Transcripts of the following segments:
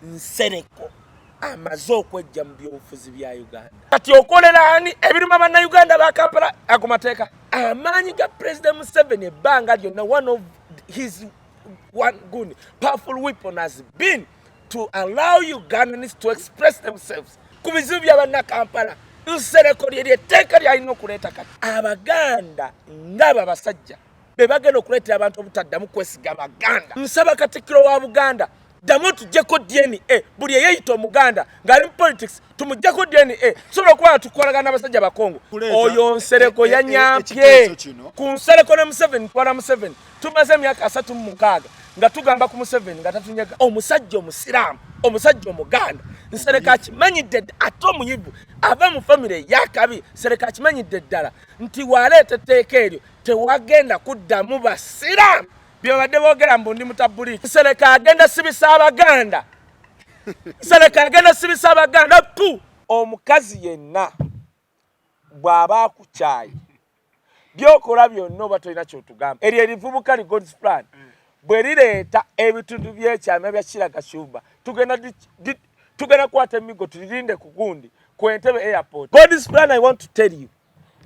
Nsereko amaze okwejja mu byobufuzi bya Uganda. Kati okolera ani ebiruma bannayuganda ba Kampala akumateeka amaanyi ga President Museveni ebbanga lyonna one of his one good powerful weapon has been to allow Ugandans to express themselves ku bizibu bya bannakampala. Nsereko ly'etteeka ly'alina okuleeta kati abaganda ng'abo abasajja be bagenda okuleetera abantu obutaddamu kwesiga abaganda. Nsaba Katikkiro wa Buganda ddamu tujjeko DNA buli eyeeyita omuganda ng'ali mu politics tumuggyeko DNA sobola okuba tukolagana n'abasajja bakongo. Oyo Nsereko yanyampye ku Nsereko ne Museveni twala Museveni tumaze emyaka 36 nga tugamba ku Museveni nga tatunyega omusajja omusiraamu omusajja omuganda. Nsereko akimanyidde ate omuyivu ava mu famire yakabi. Nsereko akimanyidde ddala nti waleeta etteeka eryo tewagenda kuddamu basiraamu byobadde boogera mbu ndi mutabuliki. Nsereko agenda sibisa abaganda. Nsereko agenda sibisa abaganda pu omukazi yenna bw'aba akukyaye byokola byonna oba tolina kyotugamba eryo erivubuka li God's plan bwe lireeta ebitundu by'ekyama bya Kiragashumba tugenda kwata emigo tulirinde ku gundi ku Entebbe airport. God's plan, I want to tell you,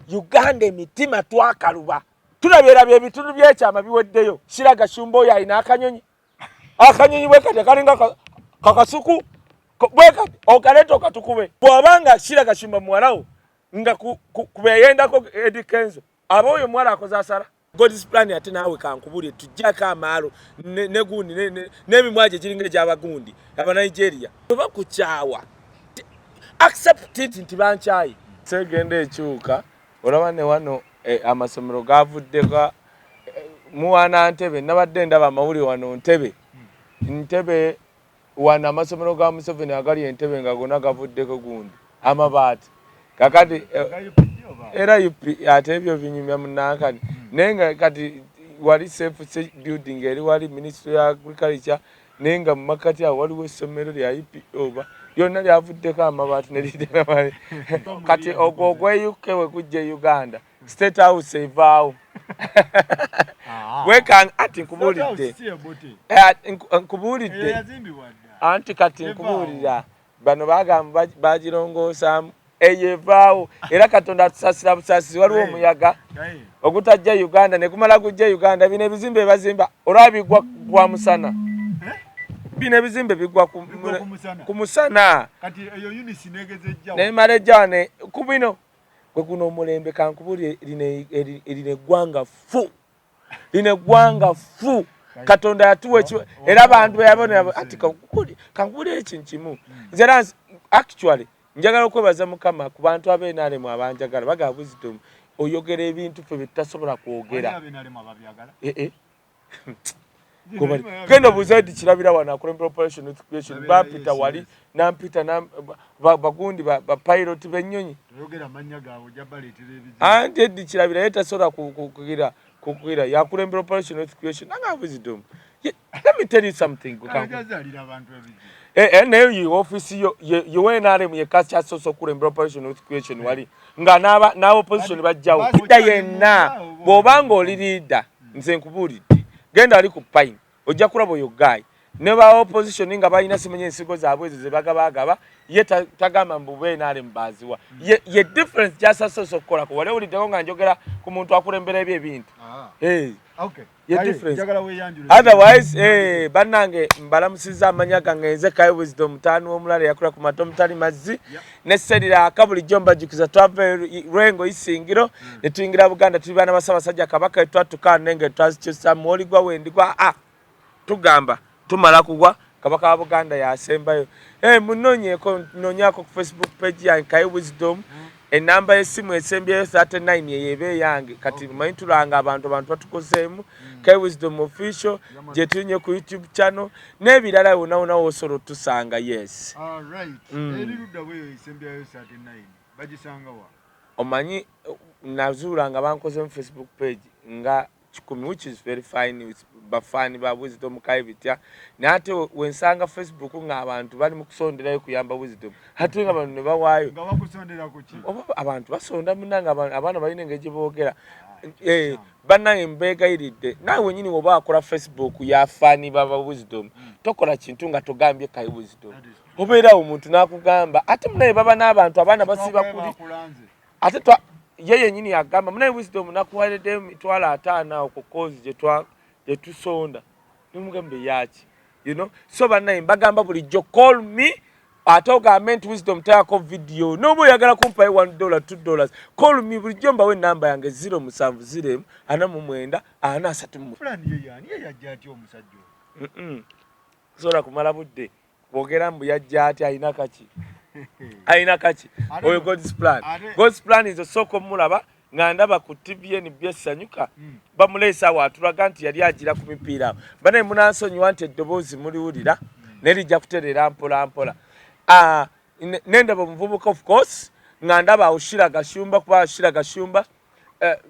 Uganda emitima twakaluba tulabye ebitundu by'ekyama biweddeyo. Kiragashumba oyo alina akanyonyi bwekati akalinga kakasuku bwekati okaleeta okatukube bw'abanga Kiragashumba muwalawo nga kubeeyendako Eddie Kenzo aba oyo muwala akoze asala. God's plan ate naawe kankubulire Tujeko Amaalo ne gundi n'emimwa gye giringa egy'abagundi aba Nigeria oba kukyawa accept it nti bankyaye. Segenda ekyuka olaba ne wano amasomero gavuddeko muwana Ntebbe nabadde ndaba amawulire wano Ntebbe wana amasomero ga Museveni agali Entebbe nga gonna gavuddeko gundi amabaati kakati era ate ebyo binyumya munankani nenga kati wali safe building eri wali Ministry ya Agriculture nenga mu makati awo waliwo essomero lya oba yonna lyavuddeko amabaati nelidera mali kati ogweyuke we kujja Uganda State House evaawo weka ati nkubulidde anti kati nkubulira bano bagamba bagirongoosamu eyevaawo era Katonda atusasira busasisi. Waliwo omuyaga ogutajja Uganda ne kumala kujja Uganda bino ebizimbe bazimba olwabigwa kwa musana bino ebizimbe bigwa ku musana kati eyo unisi negezejja ne marejane ku bino kwe kuno omulembe kankubuli erine gwanga fu Katonda yatuwe era abantu yabona ati kankubuli ekinkimu nzera actually njagala okwebaza Mukama ku bantu ab'enaalemu abanjagala bagaba wisdom oyogera ebintu ffe bitasobola kwogera. Genda buzaidi kirabira wana akulembera operation notification bapita wali nampita bagundi ba pilot b'ennyonyi oyogera amanya gaabo jabaleetera ebizibu anti eddi kirabira yetasobola kukugira yakulembera operation notification nanga wisdom. Let me tell you something. Nayo yi office yo wenaalemu yekasya soso kulembera operation notification wali nga n'aba opposition bajjawo kidda yenna bw'obanga oli leader nze nkubulidde genda ali ku pine ojja kulaba oyo guy ne ba opposition nga balina simenye ensigo zaabwe ezo ze bagaba ye tagamba mbu benaalemu baaziwa ye difference gyasa soso okukolako wali wuliddeko nga njogera ku muntu akulembera ebyo ebintu. Okay. Ye difference. Otherwise, bannange mbalamusiza amanya gange nze Kaye wisdom tanu omulala yakula ku mato mutali mazzi ne serira akabuli jomba jukiza twave Lwengo Isingiro ne tuyingira Buganda tuli bana basabasajja kabaka twatuka nenge twazikyusa mwoli gwa wendigwa tugamba tumala kugwa kabaka wa Buganda yasembayo munonyeko nonyako ku Facebook page ya Kaye wisdom enamba yesimu esembyeyo 39 yebe yange kati mayintulanga abantu batukozeemu Kaye wisdom official jetunye ku YouTube channel nebirala wona wosoro tusanga. Yes, all right. Eriruda weyo esembyeyo 39 bagisanga wa omanyi nazulanga bankoze mu Facebook page nga 10 which is very fine with bafani ba wisdom Kaye bitya nate wensanga Facebook nga abantu bali mu kusonderayo kuyamba wisdom hatu nga abantu ne bawaayo nga bakusondera ku ki abantu basonda munanga abana balina ngeje boogera bannaye mbeegayiridde naawe wenyini woba akola Facebook yafaani baba wisdom tokola kintu nga togambye Kaye wisdom obeerawo omuntu n'akugamba ate munaye baba n'abantu abaana basiba kuli ate ye yenyini yagamba munaye wisdom nakuwadde emitwalo 5 awo ku kozi gye tusonda nimugambe yaki so bannaye mbagamba bulijjo call me ate ogambe nti wisdom tayako video noba oyagala kumpayo $1 $2 call me bulijjo mbawo enamba yange 070 49 43 sola kumala budde bwogera mbu yajja ati ayina kaki oyo God's plan is osooka mulaba nga ndaba ku TVN byesanyuka bamuleesa awo atulaga nti yali agira ku mipiira banaye munansonyiwa nti eddoboozi muliwulira nerijja kuterera mpola nendaba omuvubuka of course nga ndaba awo Shira Gashumba kuba Shira Gashumba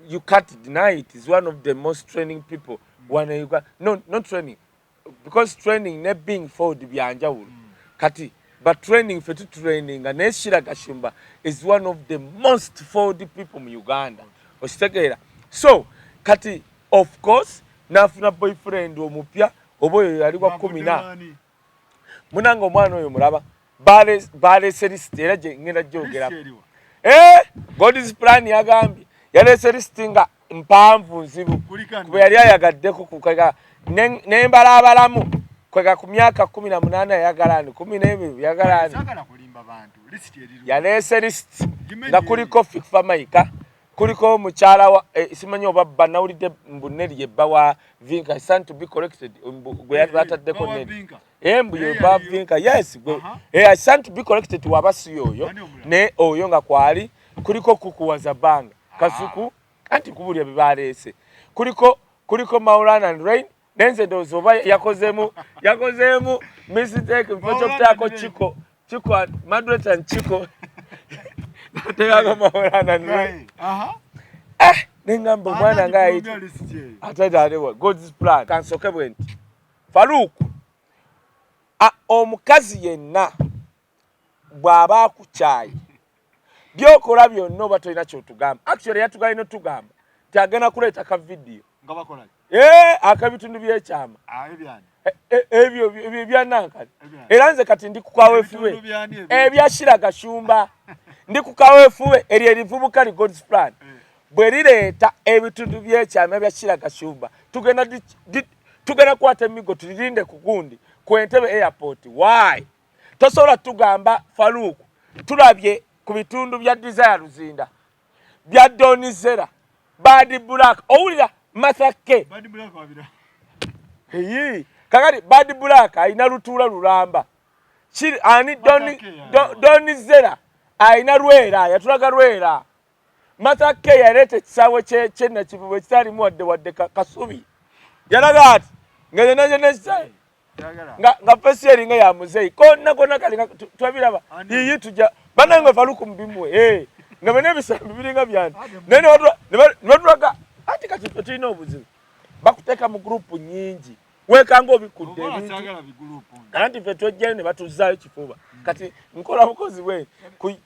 you can't deny it is one of the most training people not training because training ne being forward byanjawulo kati but training for training and Shira Gashumba is one of the most forward people in Uganda ositegeera so kati of course nafuna boyfriend omupya oboyo yali wa 10 munanga omwana oyo mulaba bale serist era je ngenda jogera God's plan yagambye yalese listinga mpanvu nzibu kuba yali ayagaddeko kukaga nembala abalamu kwega ku myaka 18 yagalani 12 yagalani sagala kulimba bantu list eriru yalese list nga kuliko Fikfa Maika kuliko mukyala wa simanyi oba banawulidde mbuneri yebba wa Vinka I stand to be corrected gwe yataddeko nedi embu yebba Vinka yes I stand to be corrected wabasi yoyo ne oyo nga kwali kuliko kukuwaza banga kasuku anti kubulya bibalese kuliko Maulana and Rain nenze dozo oba yakozemu mistake mfocho kutako chiko Madret and Chiko natega Maulana and Rain nengambo mwana ngaiti atadalewa God's plan kansoke bwenti Faruku omukazi yenna bwaba kuchayi Byokola byonna oba tolina kyotugamba actually yatugalina tugamba tyagenda kuleeta ka video ngabakola akabitundu byekyama ebyo byanankali era nze kati ndi kukaweefuwe ebya Shira Gashumba ndi kukaweefuwe erivubuka li God's plan bwe lireeta ebitundu byekyama ebya Shira Gashumba tugenda kwata emigo tulirinde ku gundi ku Entebbe airport why tosobola tugamba Faruku tulabye ku bitundu bya Desire Luzinda bya Donizera Bad Black owulira Masake Bad Black wabira kakati Bad Black ayina lutuula lulamba ani Donizera ayina Lwera yatulaga Lwera Masake yaleta ekisaawe kyenna kivubu ekitalimu wadde kasubi yalaga ati nga pesi eringa ya muzeyi konna kali twabiraba yiyi tujja banange Faruku mbimwe nga bene ebisambi biringa byanti nebatulaga ati kati tulina obuzibu bakuteeka mu gurupu nyingi wekanga obikudde anti ffe twejjayo ne batuzaayo kifuba kati nkola bukozi bwe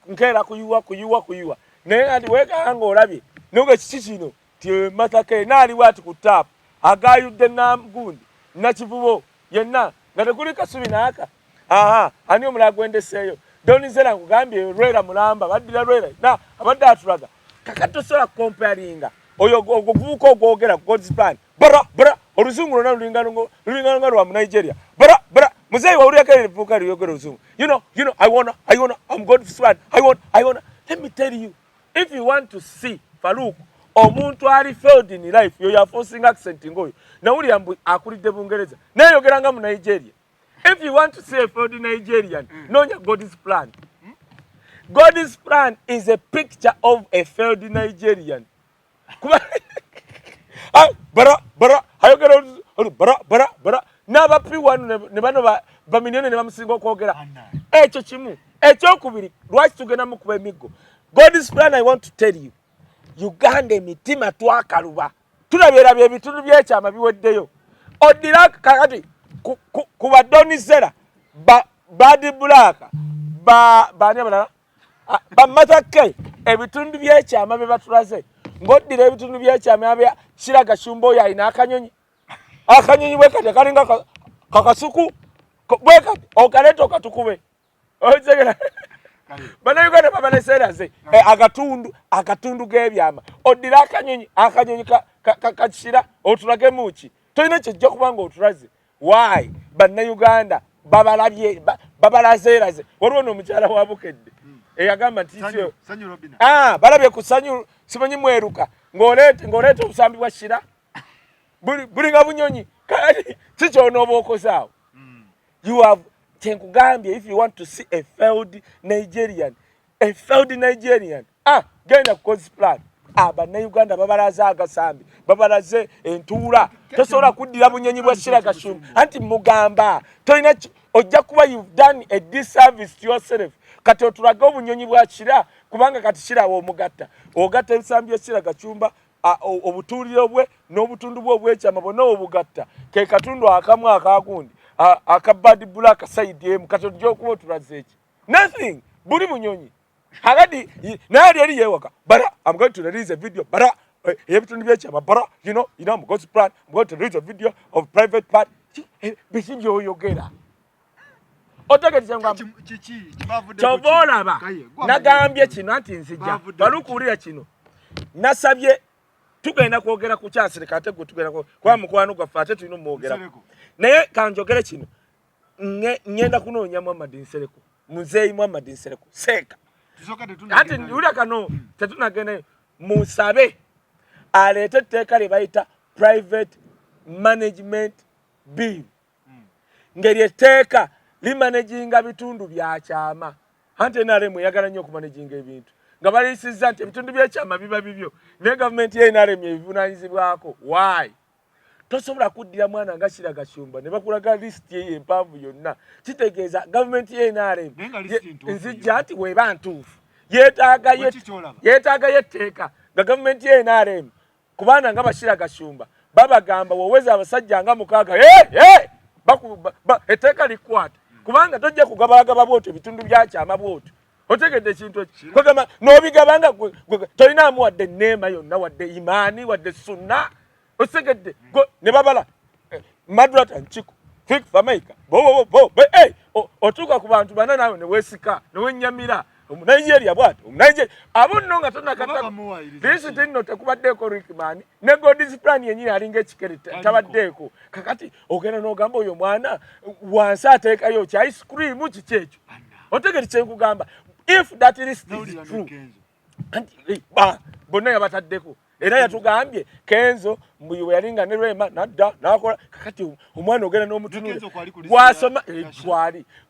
nkeera kuyuwa naye ati wekanga olabye noge kiki kino ti Masake naaliwo ati ku taapu agayudde nagundi nakivubo yenna nga tekuli kasubi naaka ani omulala gwendeseeyo Donizera nkugambye Lwera mulamba baddira Lwera abadde atulaga kakatosola comparinga oyo oguvubuka ogwogera God's plan bra oluzungu lwonna lulinga nga lwa mu Nigeria bra muzeeyi wawulirako erivubuka lyogera oluzungu you know I'm God's plan I want let me tell you if you want to see Faruku omuntu ali failed in life yo ya forcing accent ngoyo nawulira mbu akulidde Bungereza neyogeranga mu Nigeria. If you want to see a failed Nigerian, know God's plan. God's plan is a picture of a failed Nigerian. Bara. Naba piwanu ne bano ba milioni ne bamusinga okwogera. Ekyo kimu. Ekyokubiri lwaki tugenda mu kuba emigo. God's plan I want to tell you. Uganda emitima twakaluba. Tulabera bye bitundu byekyama biweddeyo. Odira kakati kuba Donizera Bad Black bani abalala Masake ebitundu byekyama bye batulaze ngoddira ebitundu by'ekyama abya Kiraga Shumba oyo alina akanyonyi bwe kati kalinga kakasuku bwe kati okaleeta okatukube otegera Bannayuganda babaleseraze akatundu k'ebyama oddira akanyonyi kakishira otulage muki tolina kyejja kubanga otulaze why Bannayuganda babalazeeraze waliwo n'omukyala wa Bukedde eyagamba nti balabye ku Sanyu simanyi mweruka ng'oleeta obusambi bwa Shira bulinga bunyonyi kati si kyonooba okozaawo you have Tenkugambye, if you want to see a failed Nigerian, genda kukozi plan. Bannayuganda babalaze agasambi, babalaze entuula. Tosobola kuddira bunyonyi bwa Kiraga Shumba. Anti mugamba, tolina ojja kuba you've done a disservice to yourself. Kati otulaga obunyonyi bwa Kira, kubanga kati Kira omugatta. Ogatta ebisambi bya Kiraga Shumba, obutuuliro bwe n'obutundu bwe obw'ekyama bonna obugatta. Ke katundu akamu akagundi. Akabadi bulaka side emu kati ojja okuba otulaze eki nothing buli munyonyi agadi naye yali yewaka bara I'm going to release a video bara ebitundu by'ekyama bara you know I'm going to plan I'm going to release a video of private part biki by'oyogera otegedde ngamba kyoboolaba nagambye kino anti nzija balukuulira kino nasabye tugenda kwogera ku kyasirika ate gwe tugenda kwa mukwano gwaffe ate tulina omwogera naye kanjogere kino ngenda kunoonya Muhammad Nsereko muzeeyi Muhammad Nsereko seeka ate ula kano tetunagenda musabe aleete etteeka lye bayita private management bill ngeri etteeka limanaginga bitundu byakyama ante NRM eyagala nnyo okumanaginga ebintu nga balisiza nti ebitundu by'ekyama biba bibyo ne gavumenti ye NRM ebivunaanyizibwako why tosobola kuddira mwana nga Kiraga Shumba ne bakulaga list ye empanvu yonna kitegeeza gavumenti ye NRM nzijja nti weeba ntuufu yeetaaga yetteeka nga gavumenti ye NRM kubana nga Kiraga Shumba babagamba woweza abasajja nga mukaaga etteeka likwata kubanga tojja kugabalagaba bwotyo ebitundu byakyama bwotyo otegedde ekintu ekyo kwegamba n'obigabanga tolinaamu wadde neema yonna wadde imaani wadde sunna otegedde ne babala madrata nkiku fik famaika otuuka ku bantu bana naawe ne weesika ne wennyamira omunigeria bwati omunigeria abo nno nga tonakata lisiti nno tekubaddeeko rikman ne godis plan yenyini alinga ekikere tabaddeeko kakati ogenda n'ogamba oyo mwana wansi ateekayo ki ice cream kiki ekyo otegedde kyenkugamba if that list is true bonna yabataddeko era yatugambye Kenzo mbuyiwe yalinga ne Rema nadda nakola kakati omwana ogenda n'omutunula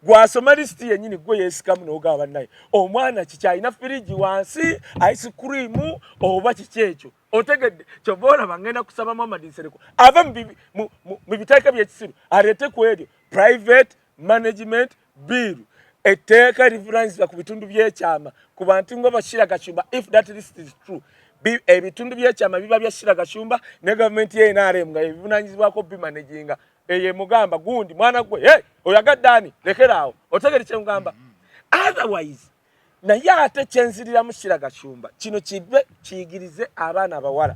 gwasoma list yenyini gwe yeesikamu n'ogaba naye omwana kikyalina firiji wansi ice cream oba kiki ekyo otegedde kyobola bangenda kusaba Muhammad Nsereko ava mu biteeka by'ekisiru aleete ku eryo private management bill etteeka livunaanyizibwa ku bitundu by'ekyama ku bantu nga Kiraga Shumba if that list is true ebitundu by'ekyama biba bya Kiraga Shumba ne gavumenti ye NRM nga ebivunaanyizibwako bimanaginga eye mugamba gundi mwana gwe oyagadde ani lekeraawo otegere kye mugamba otherwise naye ate kyenzirira mu Kiraga Shumba kino kibe kiyigirize abaana abawala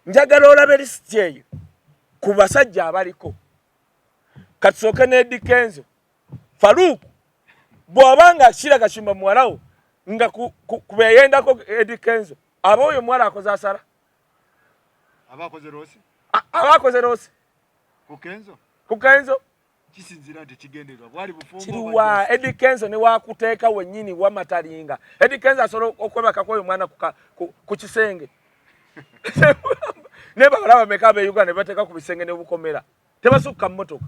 njagala olabe lisiti eyo ku basajja abaliko katusooke ne Kenzo Faruku bw'obanga Kiraga Shumba muwalawo nga kubeyendako Kenzo aba oyo mwala akoze asala abakoze rosi ku Kenzo kisinzira nti kigenderwa bwali bufumbo kiriwa Kenzo ne wakuteeka wennyini wamatalinga Kenzo asobola okwebakako oyo mwana ku kisenge ne babalaba meka be Uganda ne bateeka ku bisenge ne bukomera tebasukka mu motoka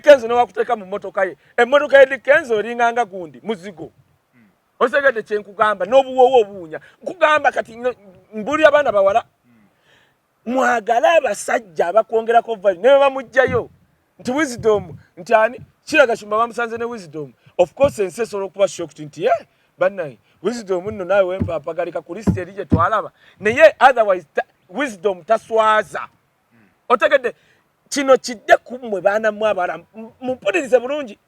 Kenzo ne wakuteeka mu motoka ye emmotoka ya Kenzo eringanga gundi muzigo osegedde kyenkugamba n'obuwoowo obuwunya nkugamba kati mbuli abaana bawala mwagala abasajja abakwongerako value ne bamugjayo nti wisdom nti ani Kiraga Shumba bamusanze ne wisdom of course ensi esobola okuba shocked nti bannaye wisdom nno naawe wempapagalika ku lisiti eri gye twalaba naye otherwise wisdom taswaza otegedde kino kidde ku mmwe baana mu abala mumpulirize bulungi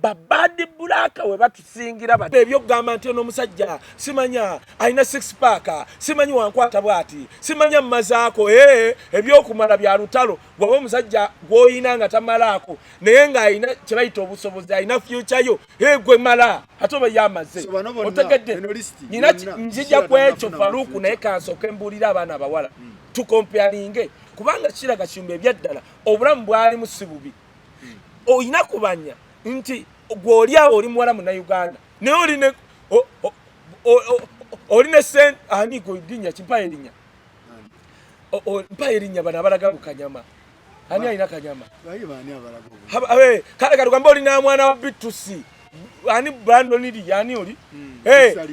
babadi bulaka we batusingira bati ebyo gamba nti ono musajja simanya aina six pack simanyi wankwata bwati simanya mazaako ebyo kumala bya lutalo bwo musajja gwoyina nga tamalako naye nga aina kibayita obusobozi aina future yo gwe mala atoba yamaze otegedde nina njija kwecho Faruku naye kansoke mbulira abana abawala tukomparinge kubanga kira gashimbe byaddala obulamu bwali musibubi oyina kubanya nti gwolia oli muwala muna Uganda ne oline sen ani go dinya chimpaye linya mpaye linya bana balaga kanyama ani aina kanyama bayi bani abalaga kale kalugamba oli na mwana wa bitusi ani brando nidi yani oli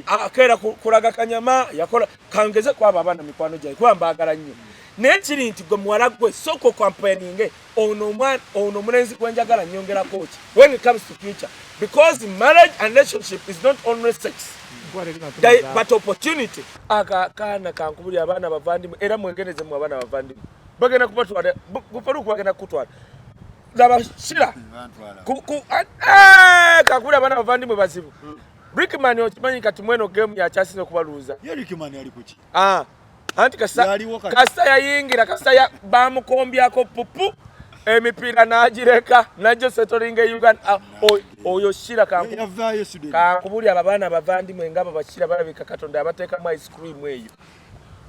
akera kulaga kanyama yakola kangeze kwa babana mikwano gye kwamba agala nnyo nekiri nti gwe muwala gwe soko campaigning ono mulenzi kwenjagala nyongera coach when it comes to future because marriage and relationship is not only sex but opportunity akakana kankubuli abana bavandimu era mwengereze mu abana bavandimu bagenda kupatwala Faruku bagenda kutwala laba shira kakubuli abana bavandimu bazibu Brickman okimanyi kati mweno game ya chasino kubaluza ye Brickman ali kuki anti kasa yayingira kasa ya bamukombyako pupu emipira najireka najo setoringa Uganda oyo shira kankubuli abana bavandimwe ngaba bashira balabika Katonda abateeka mu ice cream eyo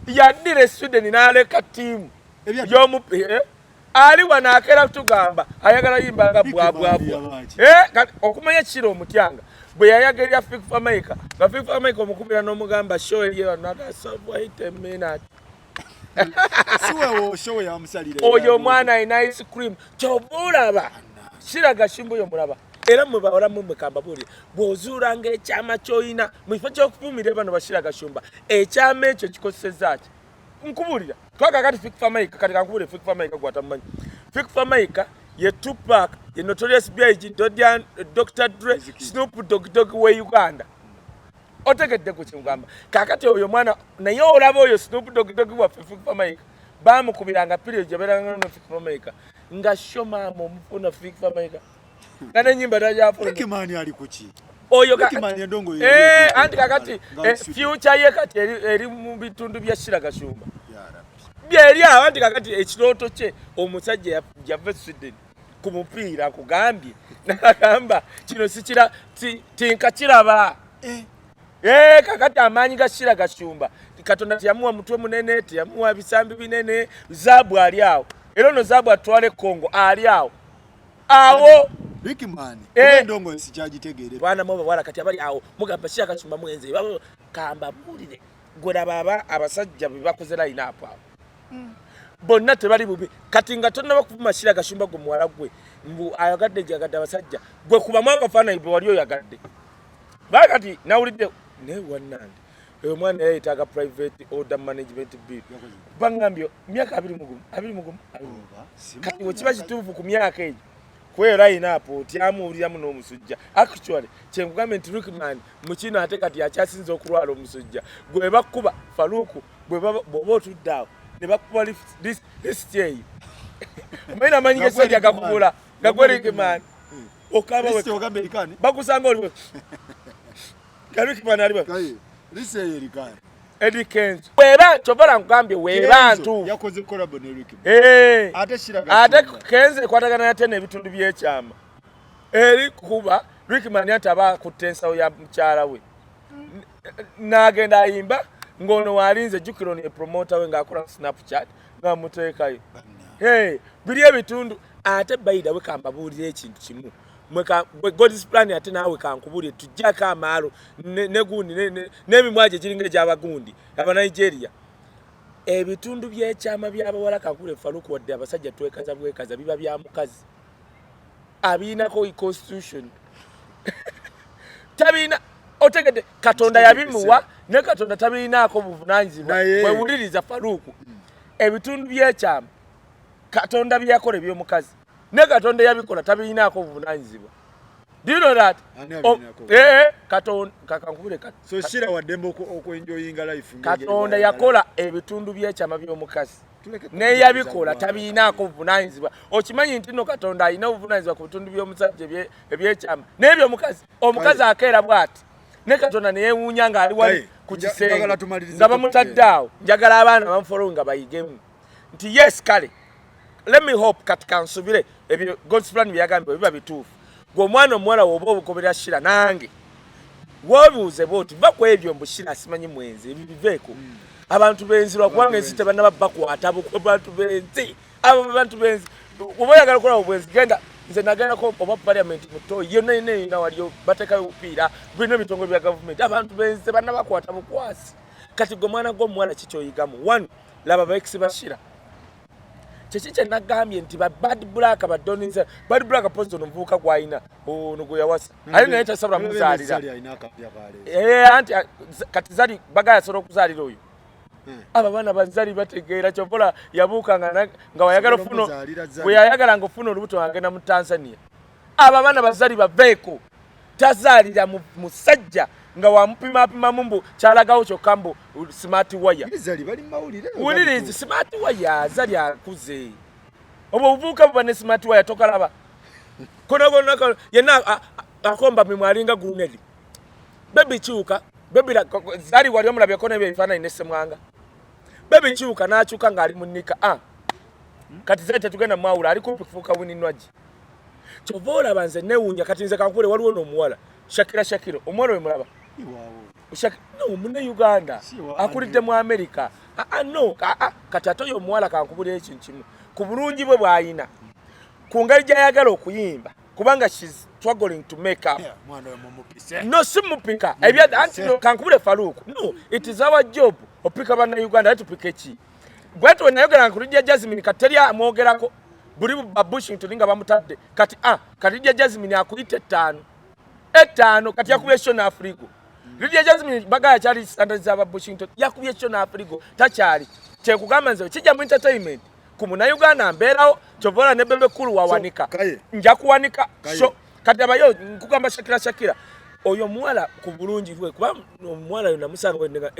yadire Sweden naleka team yomupira ali wanakera tugamba ayagala yimbanga bwabwa okumanya kiro omutyanga bwe yayagerya FIFA maker ba FIFA maker omukubira n'omugamba show eyo another wait a minute siwe show ya msalire oyo mwana ina ice cream chobulaba shiraga shimbo yo mulaba era mwe baora mwe kamba buli bwozuranga ekyama choina mwifa cyo kufumire bano bashiraga shumba ekyama ekyo kikoseza ati nkubulira twaka kati FIFA maker kati kankubule FIFA maker gwatamanyi FIFA maker ye Tupac ye Notorious B.I.G. Dr. Dre Snoop Dogg we Uganda otegedde ku kingamba kakati oyo mwana naye olaba oyo Snoop Dogg wa FIFA maker bamukubiranga period jaberanga no FIFA maker nga shoma mumfuna FIFA maker kana nyimba dajafu Kimani ali kuki oyo Kimani ndongo anti kakati future ye kati eri mu bitundu bya shiraga shumba byeri anti kakati ekiroto kye omusajja yava Sweden kumupira kugambye nakagamba kino sikira tinka kiraba kakati amanyi gashira gashumba Katonda yamuwa mutwe munene yamuwa bisambi binene zabu ali awo era no zabu atwale Kongo ali awo Brickman ndongo sikyagitegere bwana moba wala kati abali awo mugamba shira gashumba mwenze kamba bulire gora baba abasajja bibakozera ina apo bonna tebali bubi kati nga tonna bakuvuma shira gashumba go muwala gwe mbu ayagadde jagadde abasajja gwe kuba mwaka fana ibo wali oyagadde bakati nawulidde ne wannande eyo mwana yayitaga private order management bill bangambyo myaka 20 kati wekiba kituufu ku myaka ejo kwera ina apo tyamuwuliramu n'omusujja actually kyenkugambe nti Brickman mukino ate kati yakyasinza okulwala omusujja gwe bakuba Faruku bw'oba otudde ne bakuba list eyo omanyina amanyi gesajja gakubula gagwe Brickman okaba bakusanga oliwe Brickman aliwe Kaye lise yerikani Edikenzo weba chobola ngambye webantu yakoze collab ne Brickman ate shiraga ate Kenze kwatagana yate ne bitundu by'ekyama eri kuba Brickman yataba kutensa ya mchara we nagenda ayimba ngono walinze jukiro ne promoter we ngakula Snapchat ngamuteekayo bili ebitundu ate bayida we kamba bulire ekintu kimu mweka God's plan ate nawe kankubulire Tujeko Amaalo ne gundi n'emimwaje giringa gy'abagundi aba Nigeria ebitundu by'ekyama by'abawala kakule Faruku wadde abasajja twekaza bwekaza biba bya mukazi abinako constitution tabina otegede Katonda yabimuwa ne Katonda tabinako buvunanyizibwa wewuliriza Faruku ebitundu by'ekyama Katonda byakole by'omukazi ne Katonda yabikola tabinako buvunanyizibwa. Do you know that? Katonda kakankubule kat so shira wadembo okwenjoyinga life Katonda yakola ebitundu by'ekyama by'omukazi neyabikola tabiinaako buvunaanyizibwa. Okimanyi nti no Katonda alina obuvunaanyizibwa ku bitundu by'omusajja ebyekyama n'ebyomukazi. Omukazi akeera bw'ati ne Katonda neyeewuunya ng'ali wali ku kisenge nga bamutadde awo. Njagala abaana bamufolo nga bayigemu nti yes kale let me hope kati kansubire ebyo God's plan byagambye biba bituufu. Gwe omwana omuwala woba obukobera Shira nange wobuuze bwoti va ku ebyo mbushira simanyi mwenzi ebyo biveeko. Abantu benzirwa kubanga ensi tebanaba bakwata bukwe bantu benzi abo bantu benzi oba oyagala okukola obwenzi genda nze nagendako oba parliament muto yonna ina waliyo batekayo obupiira bino ebitongole bya gavumenti abantu benzi tebanaba bakwata bukwasi. Kati gwe mwana gw'omuwala kikyoyigamu one laba baekisi bashira kye nagambye nti ba bad black abadoniza bad black poison omuvubuka gwayina ono gwe yawasa ali naye tasobola muzaalira anti kati zali bagaya asobola okuzaalira oyo. Aba bana bazali bategeera kyovola yabuuka nga wayagala ofuna bwe yayagala ng'ofuna olubuto agenda mu Tanzania. Aba bana bazali baveeko tazaalira musajja nga wamupimapimamu mbu kyalagawo kyokka mbu smart wire. Wulirizi smart wire zali akuze obwo obuvubuka buba ne smart wire tokalaba kono yenna akomba mimwalinga grunedi bebi kyuka bebi zali wali omulabyeko n'ebyo ebifaananyi n'essemwanga bebi kyuka n'akyuka ng'ali mu nnika kati zete tugenda mwawula ali kumpi kufuuka wininwagi kyova olaba nze neewuunya kati nze kankule waliwo n'omuwala Shakira omuwala we mulaba no mune Uganda akulidde mu America no kati ate oyo omuwala kankubulira ekintu kimu ku bulungi bwe bw'ayina ku ngeri gy'ayagala okuyimba kubanga she's struggling to make up. No simupika anti kankubule Faruku no it is our job opika bana Uganda tupike ki bwetu wenayogera nkulidya Jasmine kateri amwogerako buli Bushington nga bamutadde kati kalidya Jasmine akuyite 5 kati yakubye shona Africa. Lydia Jasmine bagaya kyali standards aba Bushington yakubye shona Africa takyali kyekugamba nze kijja mu entertainment ku muna Uganda mbeerawo kyovola ne bebe kulu wawanika nja kuwanika so kati abayo nkugamba Shakira oyo muwala ku bulungi bwe kuba omuwala yona musanga wendenga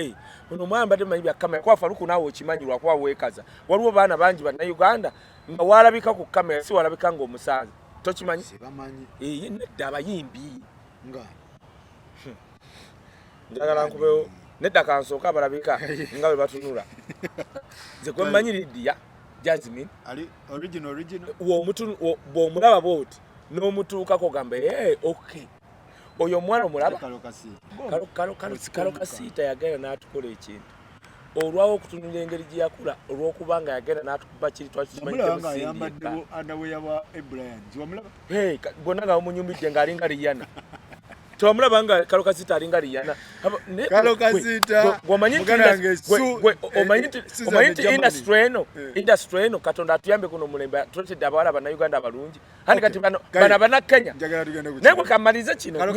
ono mwamba de mayibi kamera kwa Faruku nawo okimanyirwa kwa weekaza waliwo baana bangi bana Uganda nga walabika ku kamera si walabika ngo omusaza tokimanyi nedda abayimbi nga njagala nkubeho nedda kansooka abalabika nga bwe batunula nze kwe mmanyi Lydia Jasmine ali original wo bw'omulaba bwoti n'omutuukako gamba okay oyo omwana omulaba kalo kasiita yagenda n'atukola ekintu olwawo okutunula engeri gye yakula olw'okubanga yagenda n'atukuba kiri bonna nga bamunyumidde ng'alinga Rihanna tomulaba nga kalo kasiita alinga Rihanna omanyi nti industry eno Katonda atuyambe kuno mulembe tuletedde abawala bannayuganda abalungi hani kati bana Bannakenya naye bwe kammaliza kino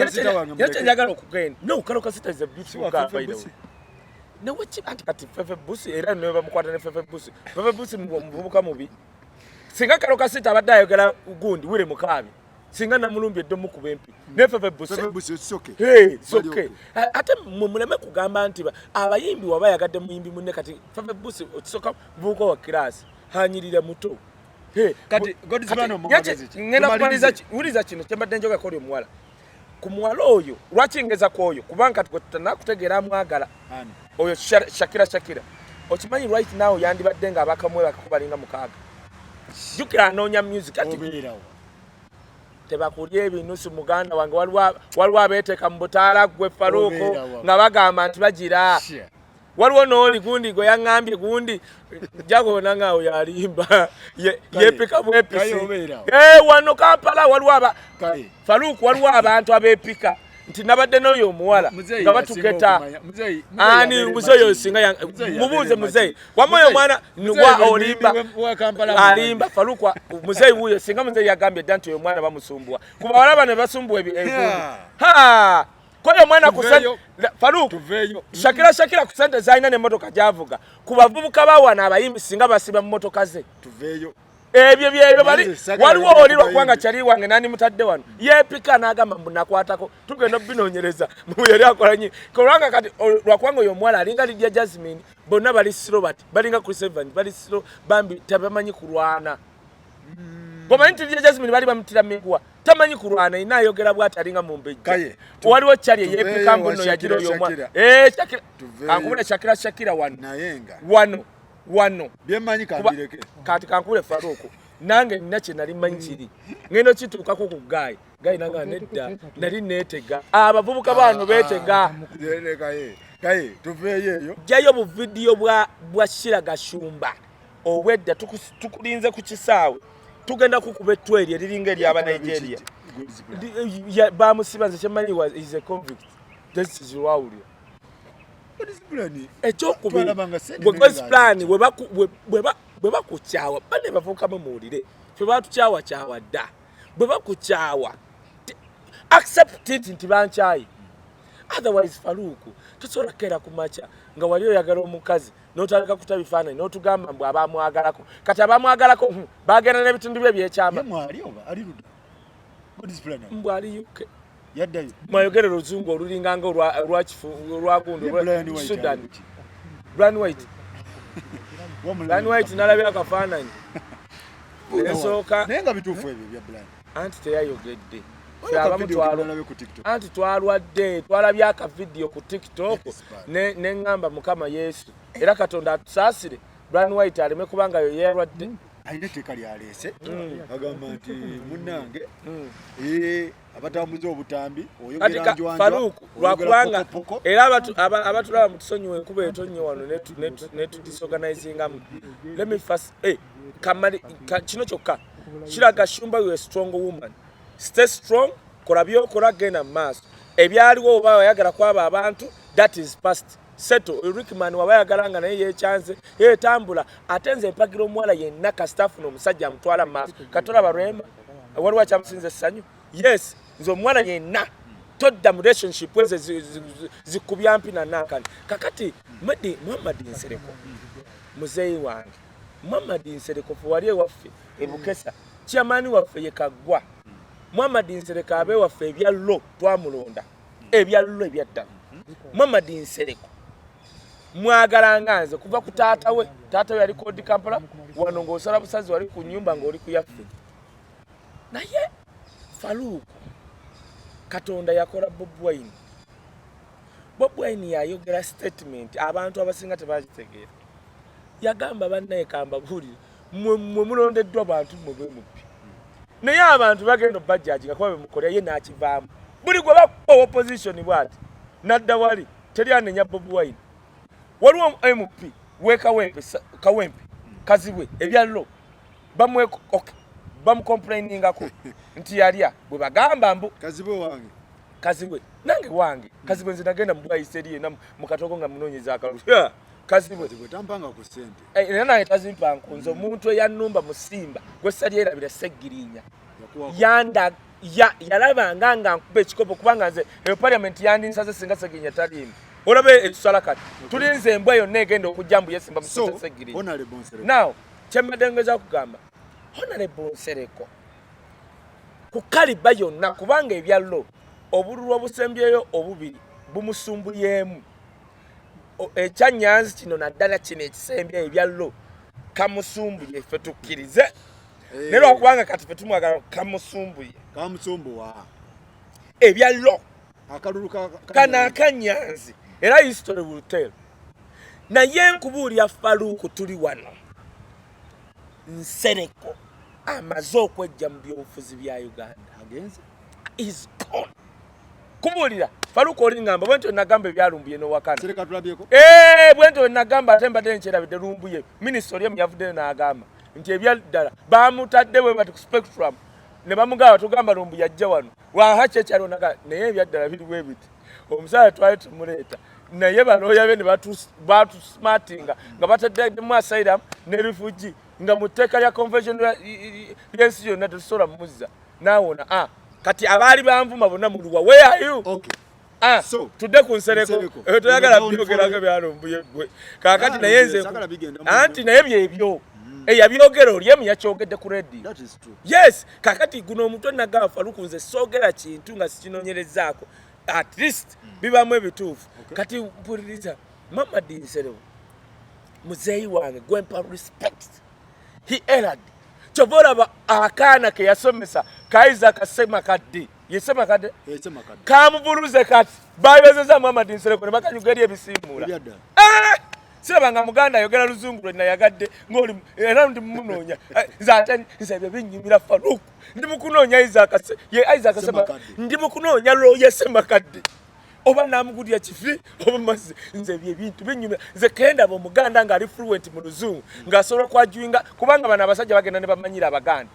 kyenjagala okugenda no kalo kasiita is a beautiful guy by the way anti kati Fefe Busi era ne bamukwata ne Fefe Busi muvubuka mubi singa kalo kasiita abadde ayogera gundi wire mukabi singa namulumbi eddomu ku bempi ne Fefe Busi soke ate muleme kugamba nti abayimbi waba yagadde muyimbi munne kati Fefe Busi okisoka muvubuka wa kirasi hanyirire muto kati Godisbano mugagezi ngenda kumaliza uliza kino kyembadde njoga koli omuwala ku muwala oyo lwaki ngeza kwoyo kubanga tutanakutegeera mwagala oyo Shakira okimanyi right now yandibadde nga abakamwe bakakubalinga mukaaga jukira anoonya music ati tebakulya ebinusu muganda wange waliwo abeeteeka mu butaala gwe Faruku nga bagamba nti bagira waliwo n'oli gundi gwe yaŋŋambye gundi jagona ngaawo yalimba yeepika bwepisi wano Kampala waliwo Faruku waliwo abantu abeepika nti nabadde n'oyo omuwala nga batuketa ani muzeeyo singa mubuuze muzeeyi wamoyo omwana nugwa olimba alimba Faruku muzeeyi wuyo singa muzeeyi yagambye dda nti oyo omwana bamusumbua kuba balaba ne basumbuwa evumbi koyo mwana kusente Faruku Shakira kusente zalina n'emmotoka gy'avuga ku bavubuka bawana abayimbi singa basiba mu mmotoka ze tuveeyo ebyo bali waliwo olirwa kubanga kyali wange nani mutadde wano yeepika n'agamba mbu nakwatako tugenda binoonyereza mu yali akola nyi kubanga kati lwakubanga oyo omuwala alinga Lydia Jasmine bonna bali siro bati balinga ku 7 bali siro bambi tabamanyi kulwana Goma nti Jasmine bali bamutira migwa tamanyi kulwana inayogera bwati alinga mumbejja waliwo chali yepika mbono yagiro yomwa Shakira kankubule Shakira wano nayenga wano byemanyi kambireke kati kankubule Faruku nange ninache nali manjiri ngendo kituuka ku Kaye nanga nedda nali netega abavubuka bano betega Kaye tuveeyo eyo jayo bu video bwa Shira Gashumba obwedda tukulinze ku kisaawe tugenda kukuba etweri eriringa eryaba Nigeria bamusibanze kyemanyi is a convict this is wawulio ekyokubiri plan bwe bakukyawa bane bavuukamu muwulire fe batukyawa dda bwe bakukyawa accept it nti bankyayi otherwise Faruku tusobola kera kumacha nga wali oyagala omukazi n'otaleka kuta bifaananyi n'otugamba mbu abamwagalako kati abamwagalako bagenda n'ebitundu bye byekyama mbu ali UK mwayogere oluzungu olulinganga olwagundu Sudan Brian White nalabye akafaananyi esooka naye nga bituufu ebyo bya Brian anti teyayogedde anti twalwadde twalabye aka video ku TikTok neŋŋamba Mukama Yesu era Katonda atusaasire Brian White aleme kubanga yo yerwadde ayina etteeka lyaleese agamba nti munnange abatambuza obutambi oyogera njwanja Faruku lwakubanga era abatulaba mutusonyiwe enkuba etonnye wano netudisorganizingamu let me first kino kyokka Shira Gashumba you a strong woman stay strong kola byokola genda maaso ebyaliwo oba oyagala kwaba abantu that is past settle Rickman wabayagalanga naye yechanze yetambula atenze empagiro omwala yenna kastafu n'omusajja amutwala maaso katola barema waliwo kyamusinze essanyu yes nze omwana yenna todda mu relationship weze zikubya mpi na nakani kakati Muhammad Nsereko muzeyi wange Muhammad Nsereko wali ewaffe ebukesa chairman waffe yekagwa Muhammad Nsereko abe waffe ebya lo twamulonda ebya lo ebyadda Muhammad Nsereko mwagala nganze kuva ku taata we yali kodi Kampala wano ng'osala busazi wali ku nyumba ng'oli ku yaffe naye Faruku Katonda yakola Bob Wine yayogera statement abantu abasinga tebagitegeera yagamba bannaye kamba buli mwe mulondeddwa abantu mwe mupi naye abantu bagenda bajjaji kuba bemukolera ye n'akivaamu buli gwe bakuwa opposition bwati nadda wali teri anenya Bob Wine waliwo MP kawempe kazibwe ebyallo bamucomplainingako nti yalya bwe bagamba mbu kazibwe nange wange kazibwe nze nagenda mu bwayise eriye mu katoko nga munoonyeza akalulu kazibwe tampanga ku ssente era naye tazimpa nkunze omuntu eyannumba musimba gwe sali erabira Seggirinya yalabanga nga nkuba ekikopo kubanga nze eyo parliament yandinsaze singa Seggirinya taliimu olabe ekisala kati tulinze embwa yonna egenda okujja mbu yesimba mu Seggirinya now kyembadde ngeza kugamba Honorable Nsereko ku kaliba yonna kubanga ebyallo obululu obusembyeyo obubiri bumusumbuyemu ekyanyanzi kino naddala kino ekisembye ebyallo kamusumbuye ffe tukkirize nero okubanga kati ffe tumwagala kamusumbuwa ebyallo akalulu kana akanyanzi era history will tell naye nkubuulya Faruku tuli wano Nsereko amaze okwejja mu byobufuzi bya Uganda is gone kubuulira Faruku olingamba bwento nagamba ebyalumbuye n'owakana bwento nagamba ate mbadde nkyerabidde lumbuye minisitule yemu yavudde n'agamba nti ebyaddala bamutadde bwe bati ku spectrum ne bamugamba tugamba lumbu yajja wano waha kyekyalo naye ebyaddala biri bwe biti omusala twali tumuleeta naye balooya be ne batusmartinga nga bataddemu asylum ne refugee nga mu tteeka lya convention y'ensi yonna tetusobola muzza naawona kati abaali banvuma bonna muluwa where are you tudde ku Nsereko toyagala byogeranga byalumbuye gwe kakati naye nze anti naye byebyo yabyogera olyemu yakyogedde ku radio yes kakati guno omutwe nagamba Faruku nze soogera kintu nga sikinoonyerezaako at least bibamu ebituufu kati mpuliriza Muhammad Nsereko muzeeyi wange gwempa respect. He erred. Chobola akaana ke yasomesa Kaiza kasema kadde. Yesema kadde? Yesema kadde. Kamuburuze kati. Bayozeza Muhammad Nsereko ne bakanyugeri ebisimula. Sirabanga muganda ayogera luzungu na yagadde ngoli era ndi munoonya. Zaatani nzabye binyimira Faruku. Ndi mukunoonya Isaac asema ndi mukunoonya lo yesema kadde. Oba namugudya kifi oba mazi nze byebintu binyumira nze kenda bo muganda nga ali fluent mu luzungu ngasobola kwajuinga kubanga bana abasajja bagenda ne bamanyira abaganda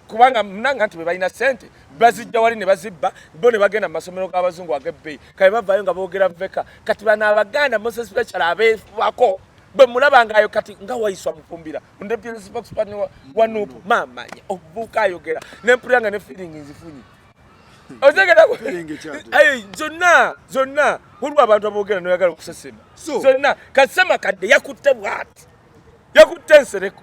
kubanga mnanga nti bebalina sente bazijja wali ne bazibba bo ne bagenda mu masomero g'abazungu agebbeyi kale bavaayo nga boogera veka kati bana abaganda Moses special abeefako bwe mulabanga kati nga wayiswa mufumbira ndepira spokesman wa Nuupu mamanya obuuka ayogera nempulanga ne feeling nzifunyi ozegera ko zonna waliwo abantu aboogera noyagala okusesema zonna kasema kadde yakutte bwati yakutte Nsereko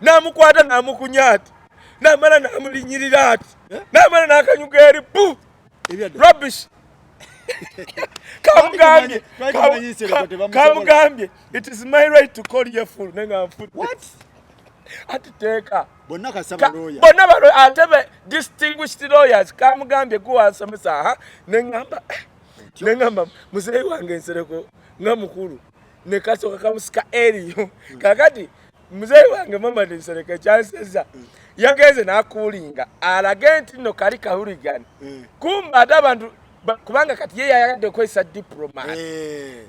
n'amukwata n'amukunya ati n'amala n'amulinyirira ati n'amala n'akanyuga eri bu rubbish kamugambye it is my right to call you a fool nenga mfuta what atiteka bonna kasaba lawyer bonna balo atebe distinguished lawyers kamugambye kuwasomesa nengamba muzeeyi wange Nsereko nga mukulu ne kasoka kamusika eriyo kakati muzeeyi wange Muhammad Nsereko chanseza yagenze nakulinga alage nti no kali kahuligani kumba abantu kubanga kati yeye yagade kwesa diplomat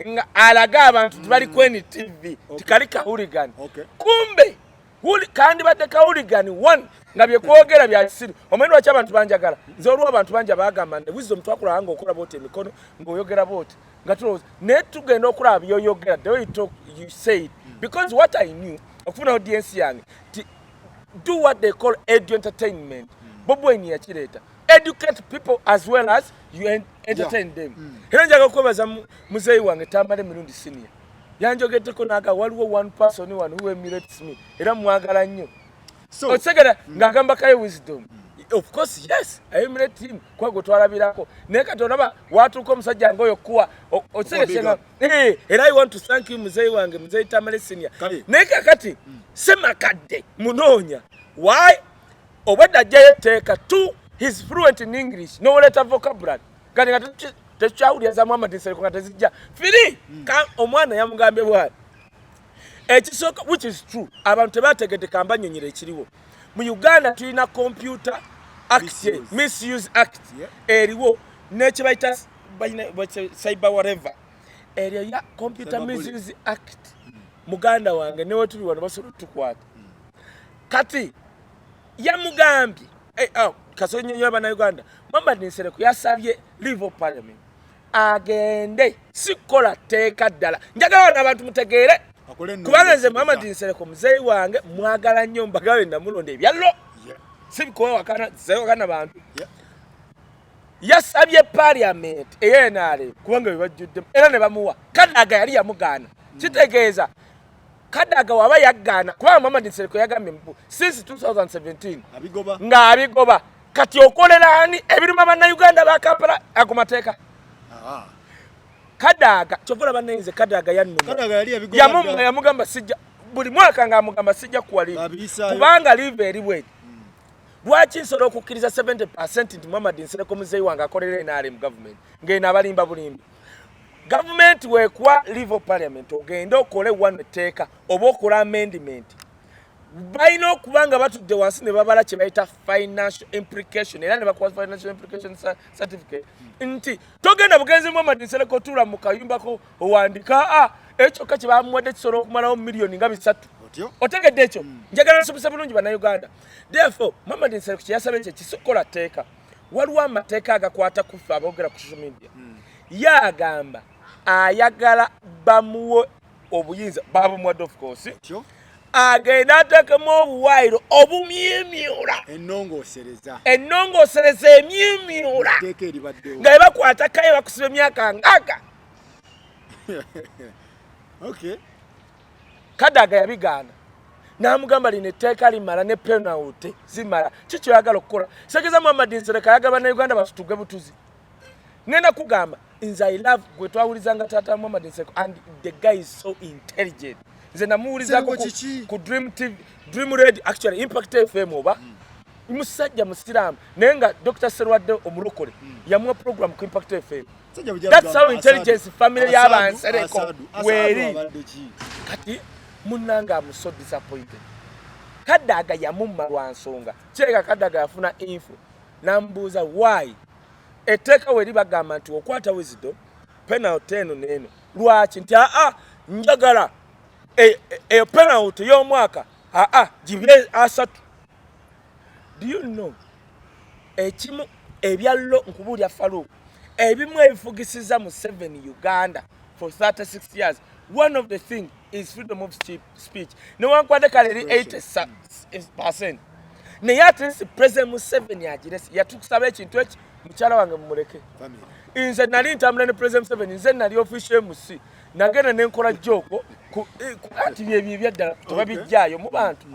nga alaga abantu tubali kweni TV tikali kahuligani kumbe kandi badde kahuligani one nga bye kwogera bya siri omwendo wa abantu banjagala nze olwo abantu banja bagamba nde wisdom twakula nga okola bote emikono ngoyogera bote nga tuloza ne tugenda okulaba byoyogera the way you say it because what I knew okufuna audience yange do what they call edu entertainment bobo eni yakireta educate people as well as you entertain them era njaga kwebaza muzeeyi wange Tamale mirundi senior yanjogeddeko naga waliwo one person who emulates me era mwagala nnyo so otsegera ngagamba Kaye wisdom of course yes I emulate him kwa gotwalabirako naye kati olaba watuuka omusajja ngoyo kuwa otsegera era I want to thank you muzeeyi wange muzeeyi Tamale senior naye kakati sema kadde munoonya why obadde ajjayo etteeka tu he's fluent in English no letter vocabulary kati nga tekyawuliriza Muhammad Nsereko nga tezijja firi omwana yamugambye bwati ekisooka which is true abantu tebategedde kambanyonyera ekiriwo mu Uganda tulina computer act misuse act eriwo nekye bayita cyber whatever eryo ya computer misuse act muganda wange newe tuli wano basobola tukwata kati yamugambye kasonyo y'abana Uganda Muhammad Nsereko yasabye leave of parliament agende sikola teeka ddala njagala abantu mutegeere kubanga nze Muhammad Nsereko muzeeyi wange mwagala nnyo mbagala namulonda ebyallo sibikuwa wakana bantu yasabye parliament eyenale kubanga bebajjudde era ne bamuwa Kadaga yali yamugaana kitegeeza Kadaga waba yaggaana kubanga Muhammad Nsereko yagambye since 2017 nga abigoba kati okolera ani ebiruma bannayuganda ba Kampala akumateeka Kadaga kyovula bannayinze Kadaga yannuma yamugamba sijja buli mwaka nga amugamba sijja kuwaliva kubanga live eriwe lwaki nsobola okukkiriza 70% nti Muhammad Nsereko muzeeyi wange akolera NRM government ngenda abalimba bulimbi government wekuwa leave of parliament ogenda okole one etteeka oba okola amendment balina okubanga batudde wansi ne babala kye bayita financial implication era ne bakuwa financial implication certificate nti togenda bugenzi Muhammad Nsereko otuula mu kayumbako owandika ekyo kye bamuwadde kisobola okumalawo miliyoni nga 3 otegedde ekyo njagala nsomesa bulungi bannayuganda therefore Muhammad Nsereko kye yasabye kye kisokola tteeka waliwo amateeka agakwata ku ffe aboogera ku social media yagamba ayagala bamuwe obuyinza babumuwadde of course agenda ateekemu obuwaayiro obumyemyula ennongoosereza emyemyula nga bebakwata Kaye bakusiba emyaka ngaaga Kadaga yabigaana n'amugamba lino etteeka limala ne penalty zimala kikyo yagala okukola segeza Muhammad Nsereko ayagala bannayuganda basutuge butuzi ngenda kugamba nze I love gwe twawulizanga taata Muhammad Nsereko and the guy is so intelligent nze namuwulizako ku Dream TV, Dream Radio, actually Impact FM oba musajja musiraamu naye nga Dr. Serwadde omulokole yamuwa program ku Impact FM. That's how intelligence family y'aba Nsereko weri. Kati munnanga am so disappointed. Kadaga yamumma lwa nsonga. Kyega Kadaga yafuna info. Nambuuza why? Etteeka we libagamba nti okwata Wisdom penalty eno n'eno. Lwaki nti njagala penalty y'omwaka gibe asatu. Do you know? Ekimu ebyallo nkubuulya Farouk. Ebimu ebifugisiza mu 7 Uganda for 36 years. One of the things is freedom of speech. No one kwade kaliri 80%. Naye at least President Museveni agiresi yatukusaba ekintu eki mukyala wange mumuleke. Nze nali ntambula ne President Museveni, nze nali official MC. Nagenda nenkola joko ati byebyo byaddala tebabijjaayo mu bantu.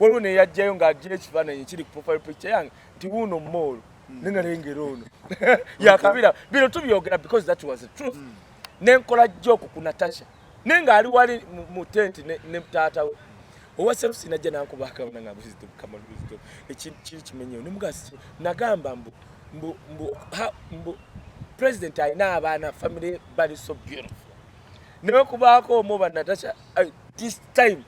Waliwo ne yajjayo ng'agira ekifaananyi kiri ku profile picture yange nti wuuno moolo nenalengera ono yakabira bino tubyogera because that was the truth. Nenkola joko ku Natasha nenga ali wali mu tent ne mtaata we owase sinajja nankubaka nga Wisdom kama Wisdom ekiri kimenyeyo ne mugasi nagamba mbu president ayina abaana family bali so beautiful ne kubako omuba Natasha this time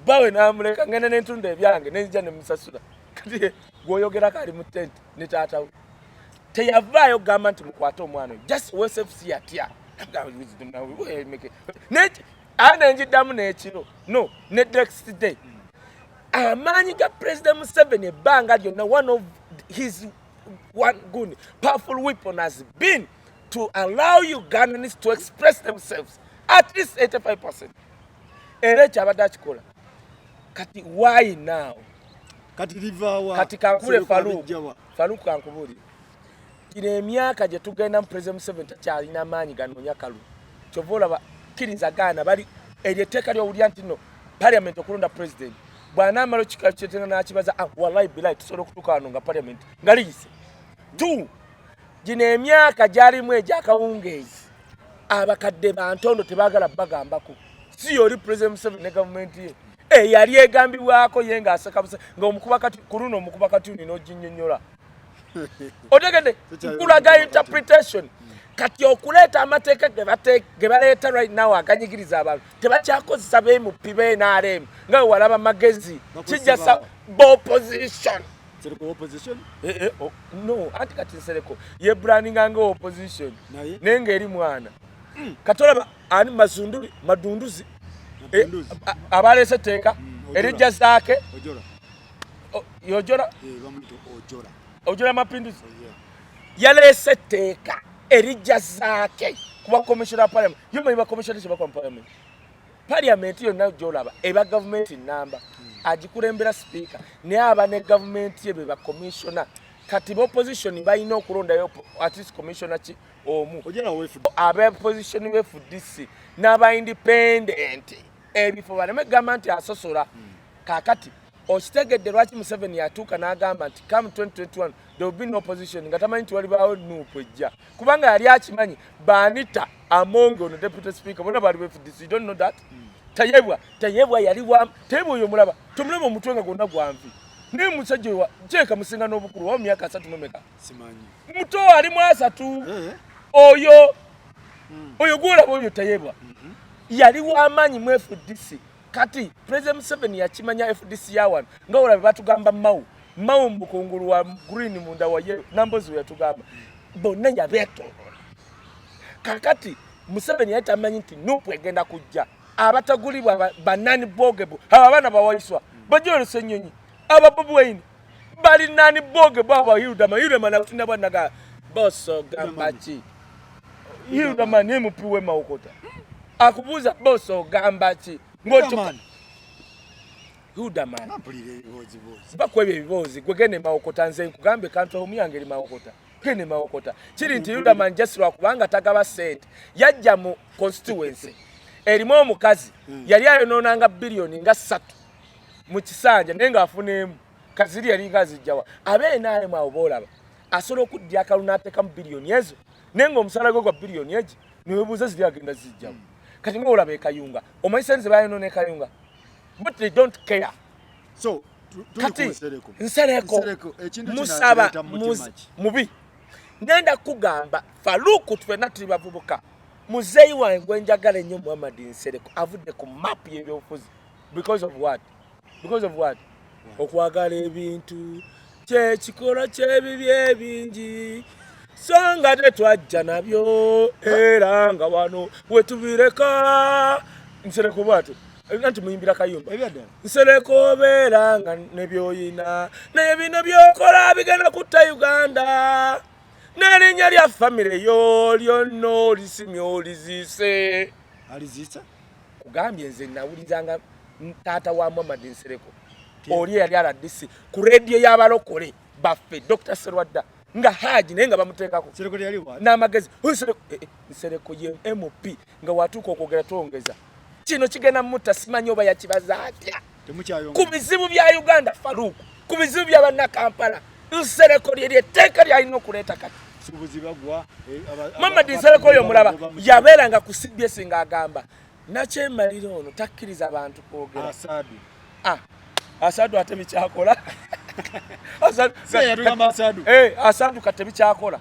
bawe namuleka ngene n'entunda ebyange nenja ne musasula kati gwoyogera kali mu tent ne taata we teyavaayo gamba nti mukwata omwana just wesefsi atya Wisdom nawe we make net ana njidamu n'ekiro no ne next day amaanyi ga President Museveni ebbanga lyonna one of his one good powerful weapon has been to allow Ugandans to express themselves at least 85%. Era ekyabadde akikola kati why now kati livawa kati kankule Farouk kankubuli kino emyaka gye tugenda mu President Museveni takyalina amaanyi ganoonya kalulu kyovola bakkiriza gaana bali eryeteeka ly'owulya nti no parliament okulonda president bw'anaamala ekika kyetenga n'akibaza wallahi bilayi tusobola okutuuka wano nga parliament nga liyise gino emyaka gyalimu egy'akawungeezi abakadde bantondo tebaagala bagambako si yoli President Museveni ne gavumenti ye yali egambibwako ye ng'aseka busa ng'omukuba ku luno omukuba katuni n'oginnyonnyola otegedde nkulaga interpretation kati okuleeta amateeka ge baleeta right now aganyigiriza abantu tebakyakozesa beemupi b'NRM nga walaba magezi kijja opposition. No anti kati Nsereko ye brandinga nga opposition naye ng'eri mwana kati olaba ani madunduzi abaleese etteeka erijja zaake Ojora mapinduzi yaleese etteeka erijja zaake kuba commissioner of parliament yumanyi ba commissioner kyebakwa mu parliament parliament yonna gyolaba eba government namba agikulembera speaker naye aba ne government ye be ba commissioner kati ba opposition balina okulondayo at least commissioner ki omu aba opposition be FDC n'aba independent ebifo baleme gamba nti asosola kakati okitegedde lwaki Museveni yatuuka n'agamba nti come 2021 there will be no opposition nga tamanyi nti walibaawo nuupu ejja kubanga yali akimanyi Banita Amongo ono deputy speaker bonna bali FDC. You don't know that? Tayebwa yali wa tayebwa oyo mulaba tumulaba omutwe nga gwonna gwanvi naye musajja wa jeeka musinga n'obukulu wa myaka 3 nomeka simanyi muto ali mu 3 oyo gwolaba oyo tayebwa yali w'amaanyi mu FDC. Kati President Museveni yakimanya FDC yawan nga olabe batugamba mau mbukungulu wa green munda wa ye numbers we yatugamba bonna yabeetolola kakati Museveni yatamanyi nti nupu egenda kujja abatagulibwa banani bogebu abana bawaiswa bajolo senyonyi ababubu wayini bali nani bogebu aba Hilda na kutina bwanaga bosso gambachi Hilda mani mupiwe maokota akubuza bosso gambachi ngocho Hilda napulire bozi bakwebye ebibozi gwegene maokota nze nkugambe kanto omuyangeri maokota kene maokota kiri nti Hilda jesirwa kubanga tagaba sente yajja mu constituency erimu omukazi yali ayononanga billioni nga 3 mu kisanja nenga afunemu kaziri yali ngazijjawa abe naye mwaobolaba asobola okuddya akaluna ateka mu billioni ezo nenga omusala gwa billioni eji niwebuuza ziri agenda zijjamu kati ngo olabe Kayunga omayisenze bayo ne Kayunga but they don't care. So kati Nsereko musaba mubi ngenda kugamba Faluku twena tuli bavubuka muzeyi wange njagala nnyo Muhammad Nsereko avudde ku map y'ebyobufuzi because of what okwagala ebintu kyekikola ky'ebibi ebingi songa tetwajja nabyo era nga wano wetubireka Nsereko bwatu nanti muyimbira Kayumba Nsereko beera nga nebyoyina naye bino byokola bigenda kutta Uganda n'erinnya lya famire yo lyonna olisimye olizise alizisa kugambye nze nawulizanga taata wa Muhammad Nsereko oli yali RDC ku radio y'abalokole baffe Dr. Serwadda nga haji naye nga bamuteekako Nsereko yali wa n'amagezi Nsereko ye MP nga watuuka okwogera twongeza kino kigenda mutta simanyi oba yakibaza atya ku bizibu bya Uganda Faluku ku bizibu bya bannakampala Nsereko lye tteeka lyalina okuleeta kati Muhammad Nsereko oyo mulaba yabeeranga ku CBS ng'agamba nakyemalira ono takkiriza abantu kwogera Asadu ate bikyakola Asadu kate bikyakola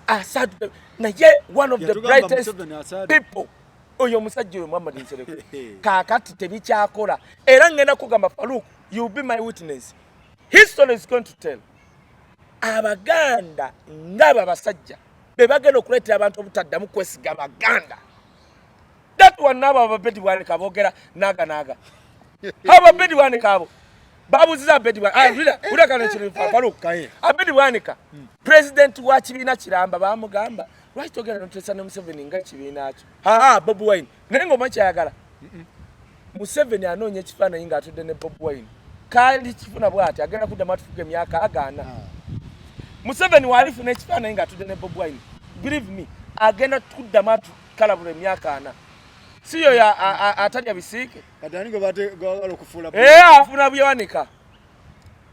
Asadu naye one of the brightest people oyo musajja oyo Muhammad Nsereko kaakati tebikyakola era ngenda kugamba Faluku you be my witness history is going to tell Abaganda ngaba basajja be bagenda okuleetera abantu obutaddamu kwesiga Abaganda that one nabo ababedi bwanika boogera naaga ababedi bwanika abo babuziza abedi bwanika ula kana kiri Faluku Kaye abedi bwanika president wa kibiina kiramba bamugamba lwaki togera notesa ne Museveni nga kibiina kyo Bobi Wine naye ng'oma kyayagala Museveni anoonya ekifaananyi ng'atudde ne Bobi Wine kandi kifuna bw'ati agenda kuddamu atufuga emyaka agaana Museveni walifuna ekifaananyi ng'atudde ne Bobi Wine believe me agenda kuddamu atukalabula emyaka ana siyo ya atalya bisiike katani ngo bate gwagala okufuula afuna byawanika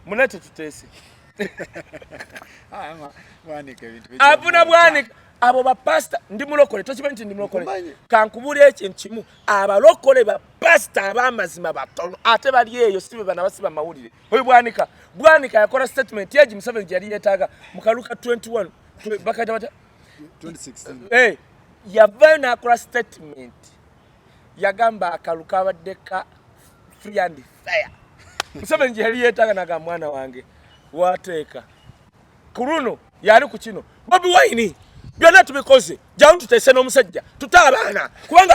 mulete tuteese bwanika ebintu afuna bwanika abo bapasta ndi mulokole tokimanyi nti ndi mulokole kankubulira ekintu kimu abalokole bapasta ab'amazima batono ate bali eyo sibe bana basiba mawulire oyo bwanika yakola statement yeji Museveni yali yeetaaga mu Kaluka 21 bakata bata 2016 yavayo n'akola statement yagamba Akaluka abaddeka free and fair Museveni yali yeetaaga n'agamba mwana wange wateeka ku luno yali ku kino Bobi Wine byonna tubikoze jawu tuteese n'omusajja tuta abaana kubanga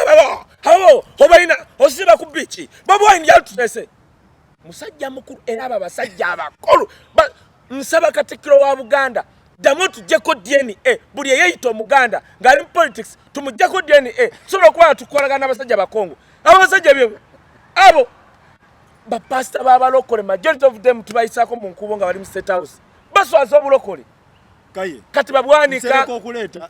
abo obalina osiba ku biiki Bobi Wine yali tuteese musajja mukulu era abo abasajja abakulu nsaba Katikkiro wa Buganda ddamu tujjeko DNA buli eyeeyita Omuganda ng'ali mu politics tumujjeko DNA tusobola okuba tukolagana n'abasajja bakongo abasajja byo abo bapasita b'abalokole majority of them tubayisaako mu nkubo nga bali mu State House baswaza obulokole Kaye kati babwanika Nsereko okuleta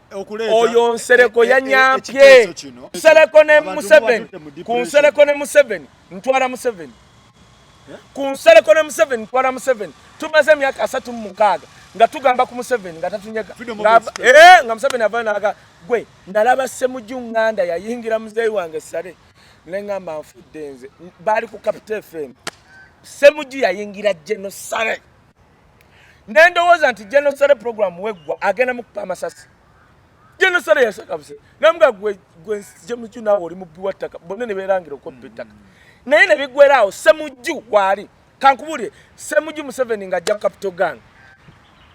oyo Nsereko yanyampye Nsereko ne Museveni ku Nsereko ne Museveni ntwala Museveni ku Nsereko ne Museveni ntwala Museveni tumaze emyaka 36 nga tugamba ku Museveni nga tatunyega nga Museveni avayo n'aga gwe nalaba Ssemujju Nganda yayingira muzeeyi wange Sale nengamba nfudde nze baali ku Capital FM Ssemujju yayingira General Sale ndowooza nti General Sale program weggwa agenda mu kupa amasasi General Sale yasaka buse namuga gwe Ssemujju naawe oli mubbi wa ttaka bonna ne beerangira okubba ettaka naye ne biggweraawo Ssemujju waali kankubulire Ssemujju Museveni ng'ajja ku Capital Gang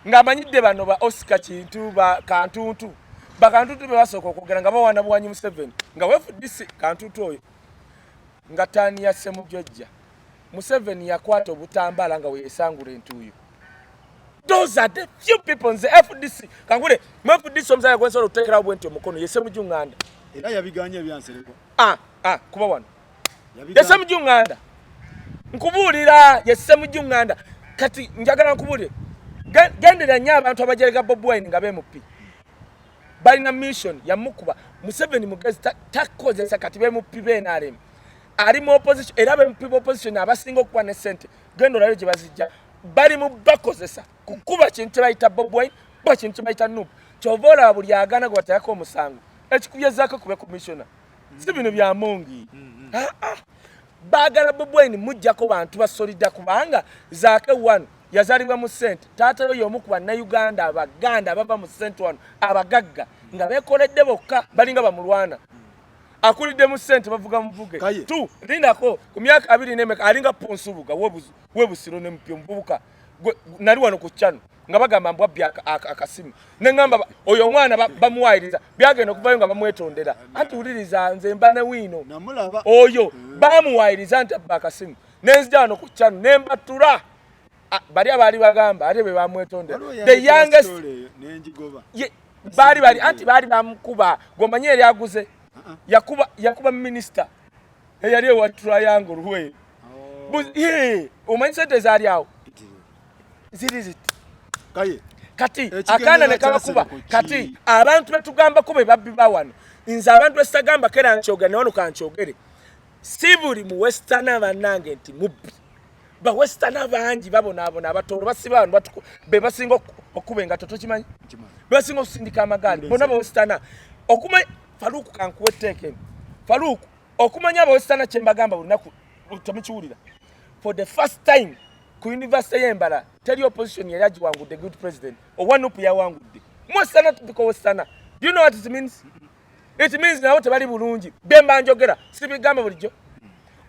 ng'amanyidde bano ba Oscar Kintu ba Kantuntu bakantuntu be basooka okwogera nga bawaana buwanyi Museveni nga weefudisi kantuntu oyo nga taani ya Ssemujju ejja Museveni yakwata obutambala nga weesangula entuuyo. Those are the few people in the FDC. Kangule, FDC omuzaya gwensobola okuteekerawo bwenti omukono ye Ssemujju Nganda. Era yabiganya ebyansereko. Kuba wano. Ye Ssemujju Nganda. Nkubuulira ye Ssemujju Nganda. Kati njagala nkubuulire. Gendera nnyo abantu abajerega Bobi Wine nga bemupi. Balina mission ya mukuba. Museveni mugezi takozesa kati bemupi b'NRM. Ali mu opposition era bemupi opposition abasinga okuba ne ssente. Genda olabe gye bazijja. Bali mu bakozesa kukuba kintu bayita Bobi Wine kintu bayita Nuupu kyova olaba buli agana gwe batayako omusango ekikubyezaako kube commissioner si bino bya mongi bagala bubweni mujjako bantu basolida kubanga zaake wano yazalibwa mu sente taata we y'omu ku bannayuganda abaganda abava mu sente wano abagagga nga beekoledde bokka balinga bamulwana akulidde mu sente bavuga muvuge tu lindako ku myaka 2 n'emeka alinga ponsubuga webusiro ne mpyo mbubuka nali wano ku chano nga bagamba mbwabbi akasimu neŋŋamba oyo omwana bamuwayiriza byagenda okuvayo nga bamwetondera anti wuliriza nze mba ne wiino oyo bamuwayiriza nti abba akasimu nenzija wano ku chano nembatula bali abaali bagamba ate be bamwetondera the youngest bali anti baali bamukuba gomanye yali aguze yakuba minister eyali ewa triangle rwe omanyi sente zaali awo ziri Kaye kati akaana ne kabakuba kati abantu betugamba ko be babbi bawano nze abantu besagamba kera nchoga ne wano kanchogere si buli mu western abanange nti mubbi ba western bangi babona abatoro basiba abantu batuko be basinga okubenga toto kimanyi basinga okusindika amagali bona ba western okumanya Faruku kankuweteke Faruku okumanya ba western chembagamba unaku utamichiwulira for the first time ku university yembala tell opposition yali wangu the good president owanupu ya wangu de mwestana tupiko westana do you know what it means? It means na wote bali bulungi bemba njogera sibigamba bulijjo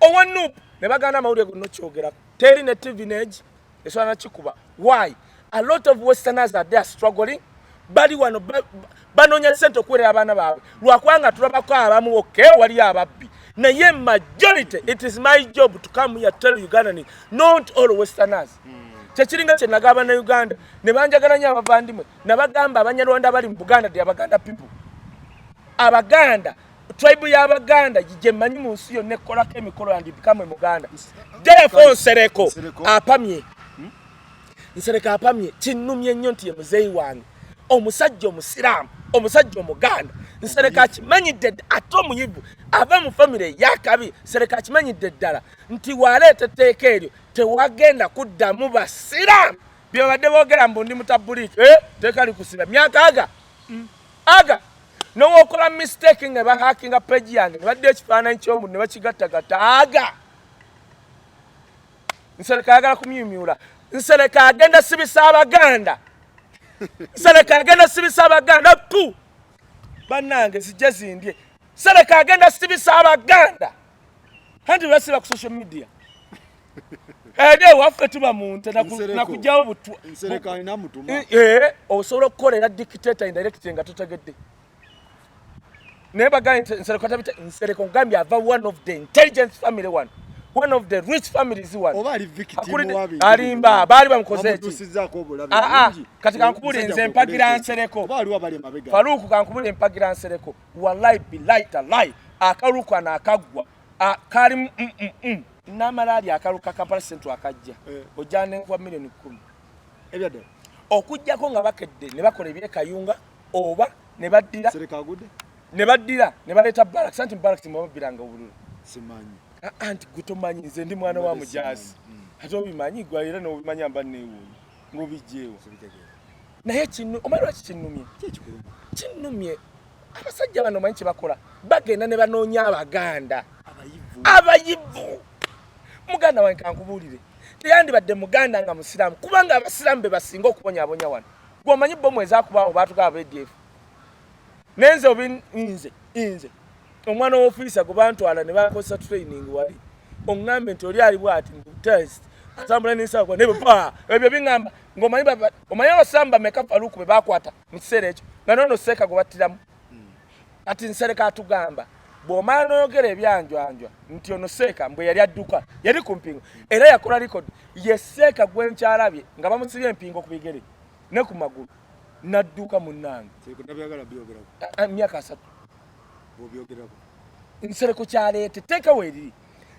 owanupu ne baganda mawulire guno kyogera teri ne TV neji eswana chikuba why a lot of westerners are there struggling bali wano banonya sente okwera abana baabwe lwakwanga tulabako abamu okay wali ababbi na ye majority it is my job to come here tell Ugandans not all westerners Chechiringa chenagaba na Uganda ne banjagala nya abavandimwe nabagamba abanyarwanda bali mu Buganda de abaganda people abaganda tribe ya abaganda yigemanyi mu nsi yo nekola kemikolo and become Muganda therefore Nsereko apamye kinumye nnyo nti ye muzeyi wange omusajja omusiramu omusajja omuganda Nsereko akimanyidde ate omuyivu ava mu family yakabi Nsereko akimanyidde ddala nti waleeta etteeka eryo tewagenda kuddamu basiramu byabadde boogera mbu ndi mutabuliki teeka likusiba myaka aga n'owokola mistake nga bahakinga page yange ne badde ekifaananyi ky'omuntu ne bakigattagatta aga Nsereko ayagala kumyumyula Nsereko agenda sibisa abaganda Nsereko agenda sibisa abaganda tu bannange zijja zindye Nsereko agenda sibisa abaganda handi basiba ku social media waffe tuba muntu nakujjawo butwa Nsereko alina mutuma osobola okukolera dictator indirect nga totegedde naye bagambye Nsereko tabita Nsereko ngambye ava one of the intelligence family one of the rich families oba ali victim wabi alimba bali bamukoze eki kati kankubule nze mpagira Nsereko oba aliwa bali mabega Faruku kankubule mpagira Nsereko wallahi billahi tallahi akaruka na akagwa kali namalali akaruka Kampala Central akajja ojane kwa million 10 ebyade okujjako nga bakedde ne bakola ebyekayunga oba ne baddira Nsereko agudde ne baddira ne baleta barracks anti barracks mubabiranga obululu simanyi anti gutomanyi nze ndi mwana wa mujazi ate obimanyi gwa era n'obimanya mba neewuunye ng'obijjeewo naye omanyi lwaki kinnumye kinnumye abasajja bano omanyi kye bakola bagenda ne banoonya abaganda abayivu muganda wange kankubuulire teyandibadde muganda nga musiraamu kubanga abasiraamu be basinga okubonyaabonya wano gw'omanyi bomu ezakubaawo baatugaba ADF nenze obi nze omwana w'ofiisa gwe bantwala ne bakozesa training wali oŋŋambe nti oli ali bw'ati test atambula n'ensawo nebpa ebyo biŋŋamba ng'omanyi abasamba meka Faruku be baakwata mu kiseera ekyo nga noono Seeka gwe battiramu kati Nsereko atugamba bw'omala n'oyogera ebyanjwanjwa nti ono Seeka mbwe yali adduka yali ku mpingo era yakola record ye Seeka gwenkyalabye nga bamusibye empingo ku bigere ne ku magulu n'adduka munnange myaka 3 Nsereko kyaleete teeka weeriri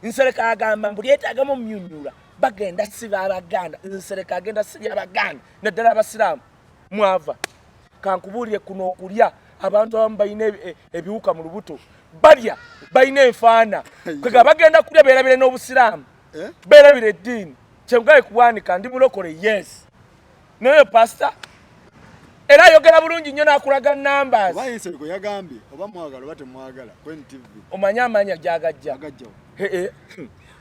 Nsereko agamba mbu lyetaagamu omumyunyula bagenda siba abaganda Nsereko agenda sibya abaganda naddala abasiraamu mwava kankubuulire kuno okulya abantu abamu balina ebiwuka mu lubuto balya balina enfaana kwega bagenda kulya beerabire n'obusiraamu beerabire eddiini kyengaye kuwanika ndi mulokole yes naye pasita era ayogera bulungi nnyo n'akulaga numbers. Oba Nsereko yagambye oba mwagala oba temwagala Queen TV. Omanya amanya gyagajja. Agajja.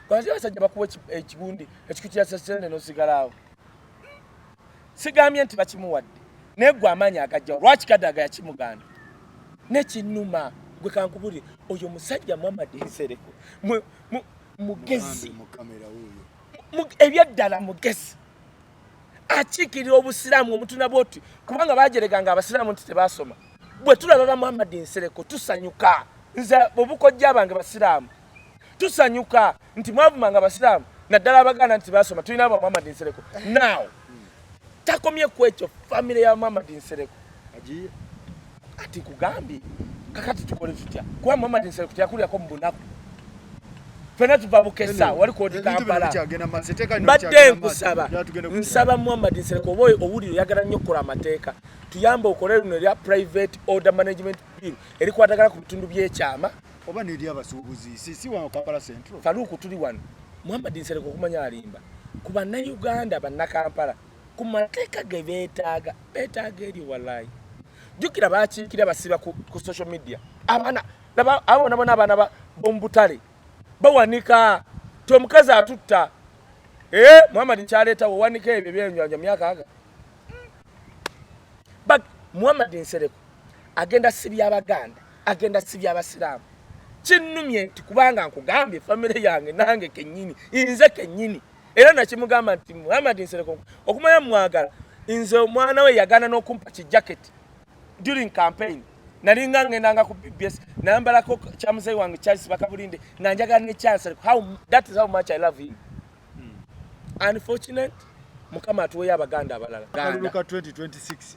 Kwanza abasajja bakuwa ekigundi ekikutya sesende n'osigalawo. Sigambye nti bakimuwadde. Naye gwe amanya agajja. Lwaki Kadaga yakimuganda? Nekinuma gwe kankubuli oyo musajja Muhammad Nsereko. Mugezi. Mu kamera huyo. Ebyaddala mugezi. Achikirira obusiramu omutuna bwoti kubanga bajereganga abasiramu nti tebasoma. Bwe tulaba Muhammad Nsereko tusanyuka. Nze obukojja abange basiramu. Tusanyuka nti mwavumanga abasiramu naddala abaganda nti basoma tulina aba Muhammad Nsereko. Now takomye kwekyo family ya Muhammad Nsereko. Agiye. Ati kugambi kakati tukole tutya. Kwa Muhammad Nsereko yakulya ko mbunaku. Fena tubabukesa wali ko Kampala. Badde nkusaba. Nsaba Muhammad Nsereko boy owuliro yagala nnyo kola amateeka. Tuyamba okole luno lya private order management bill. Eri kwatagala ku bitundu by'ekyama. Oba neri abasuubuzi si wa Kampala Central. Faluku tuli wano. Muhammad Nsereko kumanya alimba. Kuba na Uganda banna Kampala. Ku mateeka ge beetaaga eri wallahi. Jukira bakiikira basiba ku social media. Abana abana ba bombutale. Bawanika tomukazi atutta. Muhammad Kyaleta wanika ebyo byenjanja myaka aga. But Muhammad Nsereko agenda sibya abaganda, agenda sibya abasiramu. Kinnumye nti kubanga nkugambye family yange nange kennyini, inze kennyini. Era nakimugamba nti Muhammad Nsereko okumanya mwagala, inze omwana we yagana n'okumpa ki jacket during campaign. Nalinga ngendanga ku BBS nambala ko chamuze wange Charles Bakabulinde nga njagala ne chance. That is how much I love him. Unfortunate mukama atuwe abaganda abalala. Faluka 2026.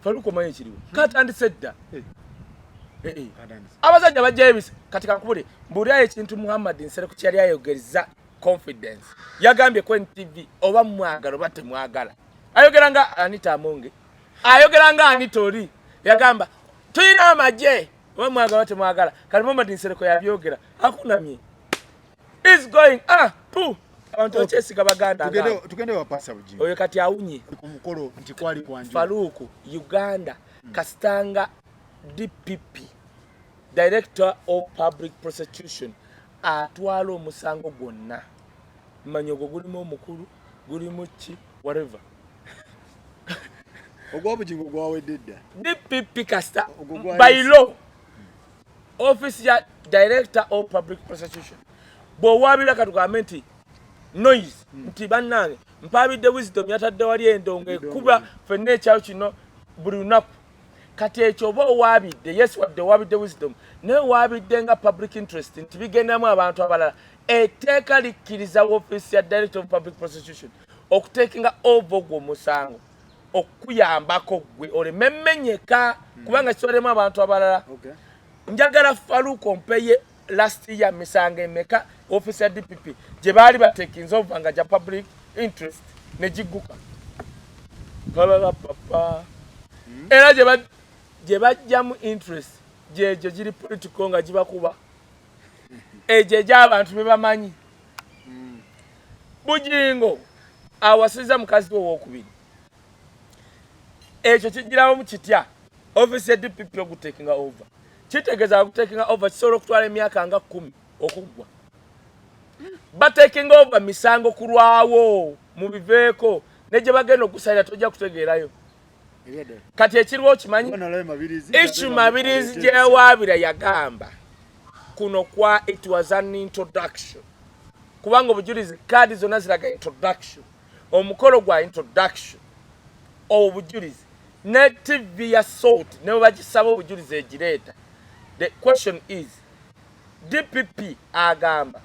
Faluko manye kiriwo. Kata andisedda. Abazajja bajjebisa katika nkubule mbulya ekintu Muhammad Nsereko kyali ayogeriza confidence. Yagambye Queen TV oba mwagala oba temwagala. Ayogeranga Anita Amonge. Ayogeranga Anitori. Yagamba tuyina amaje oba mwagala temwagala. Kali Muhammad Nsereko yabyogera. Akunamye. Is going abantu chesiga baganda. Tugende wapasa buji. Oyo kati awunye. Kumukolo nti kwali kwanje. Faluku Uganda Kasitanga DPP Director of Public Prosecution atwala omusango gwonna. Manyogo gulimu omukulu, gulimu ki whatever. Ogwabujingo gwawededda. DPP Kasita by law office ya Director of Public Prosecution. Bo wabira katugamenti noise nti bannange mpabidde wisdom yatadde wali endonge kuba fenne kyawo kino buli lunaku. Kati ekyo oba owabidde yes wadde wabidde wisdom naye wabidde nga public interest nti bigendamu abantu abalala. Etteeka likkiriza office ya Director of Public Prosecution okuteekinga over gwo musango okuyambako gwe olememenyeka kubanga kisolemu abantu abalala. Njagala Faluko mpeye last year misango emeka office ya DPP gye baali batekinze over nga ja public interest ne jiguka. Papa era gye bajjamu interest gyejo giri political nga gibakuba eje gy'abantu bebamanyi. Bujingo awasiza mukazi we wokubiri ekyo kigirawo mu kitya office ya DPP okutekinga over. Kitegeza okutekinga over kisobola okutwala emyaka nga 10 okugwa. Batekinga over misango kulwawo mu biveeko negye bagenda okusalira tojja kutegeerayo. Kati ekiriwo kimanyi Ichu Mabirizi gyewabira yagamba kuno kwa it was an introduction. Kubanga obujulizi kadi zonna ziraga introduction. Omukolo gwa introduction obujulizi ne TV ya salt ne bagisaba obujulizi egireeta. The question is DPP agamba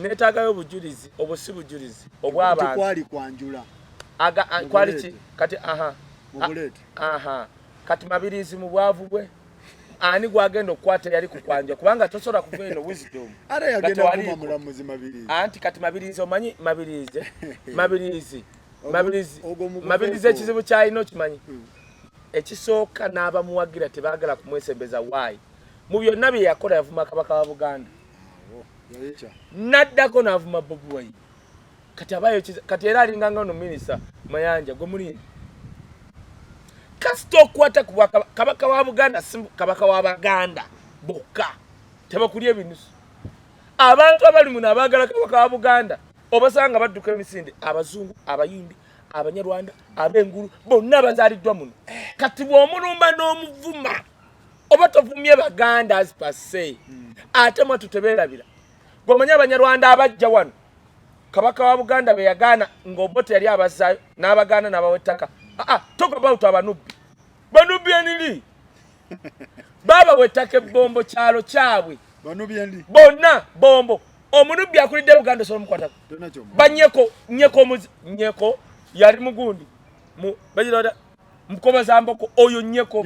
netagayo obujulizi obusi bujulizi obw'abantu kwali kwanjula kwali kati kati Mabirizi mu bwavu bwe ani gwagenda okwata yali kukwanja kubanga tosobola kuva eno wisdom. Ara yagenda kuma mulamuzi Mabirizi. Anti kati Mabirizi omanyi Mabirizi ekizibu kyalina kimanyi. Ekisooka n'abamuwagira tebaagala kumwesembeza why. Mu byonna bye yakola yavuma kabaka wa Buganda. Naddako n'avuma Bobi Wine. Kati abayo kati era alinganga no minister Mayanja gwe muli. kasita okwata ku kabaka wa Buganda si kabaka wa Baganda bokka tebakulya ebinusu abantu abali muno abaagala kabaka wa Buganda obasanga badduka emisinde abazungu abayimbi abanyarwanda abengulu bonna bazaaliddwa muno kati bw'omulumba n'omuvuma oba tovumye Baganda as per se ate mwe tutebeerabira gomanya abanyarwanda abajja wano kabaka wa Buganda be yagaana ng'obote yali abazaayo n'abagaana n'abawettaka talk about abanubbi banubbi enili baba wettaka ebbombo kyalo kyabwe banubbi endi bonna bombo omunubbi akulidde Buganda osobola mukwatako nyeko yali mugundi bagira mukoba mboko oyo nyeko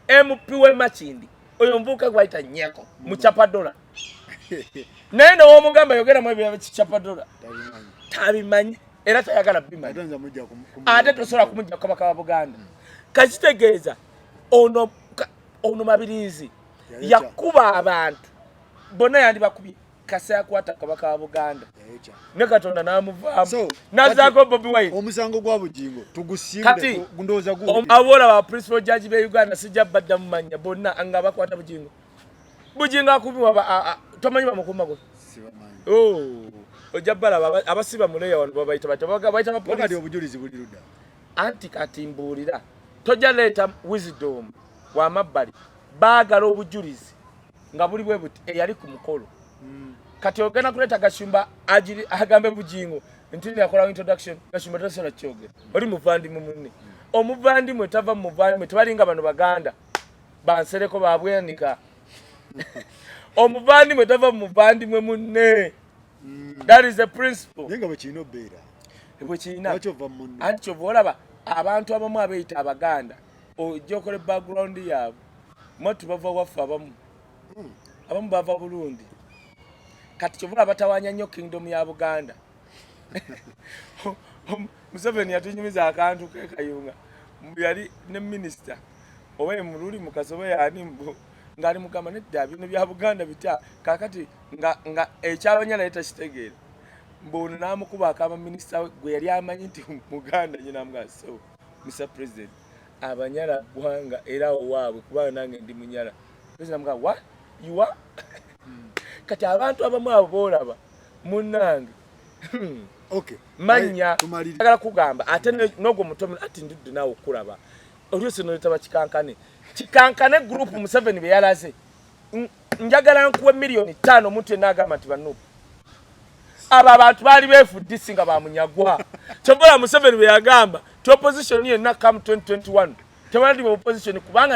MP we Makindi oyo mvuka gwayita nyeko muchapa dola naye n'omugamba yogera mu ebyo kichapa dola tabimanyi era tayagala bimanyi ate tosobola kumujja kabaka wa Buganda kakitegeeza ono mabirizi yakuba abantu bonna yandibakubye kasa yakwata kabaka wa Buganda ne Katonda n'amuvaamu nazaako Bobi Wine omusango gwa bugingo tugusimbe gundoza gwo abola ba principal judge be Uganda sijja badda mumanya bonna nga bakwata bugingo akubibwa tomanyi bamukuma go ojabbala abasiba muleya wano babayita wakati obujulizi buli ludda anti kati mbuulira tojja leeta wisdom wa mabbali baagala obujulizi nga buli bwe buti eyali ku mukolo kati ogenda kuleta Gashumba agambe bugingo nti yakola introduction Gashumba tasobola kyogera oli muvandimwe munne omuvandimwe tava mu muvandimwe tebalinga bano Baganda bansereko babwenika omuvandimwe tava mu muvandimwe munne that is the principle nenga bakino beera bwekina anti kyova olaba abantu abamu abeeyita Abaganda ojjokole background yaabwe mwatu bava waffe abamu bava Burundi kati kyova batawanya nnyo kingdom ya Buganda Museveni yatunyumiza akantu ke Kayunga yali ne minister owe mululi mukasobe yani ngali mugamba nedda bino bya Buganda bitya kakati nga ekyabanyala leta kitegeera mbono namukuba akaba minister gwe yali amanyi nti Muganda nyina mgaso Mr President abanyala gwanga era owaabwe kuba nange ndi munyala president mga what you are kati abantu abamu abolaba munange okay manya agala kugamba ate nogo mutomi ati ndudde nawo kulaba olwose no letaba kikankane group mu 7 be yalaze njagala nkuwe million 5 omuntu enagamba nti banupu aba abantu bali befudisi nga bamunyagwa tobola mu 7 be yagamba to opposition ye na come 2021 tebali mu opposition kubanga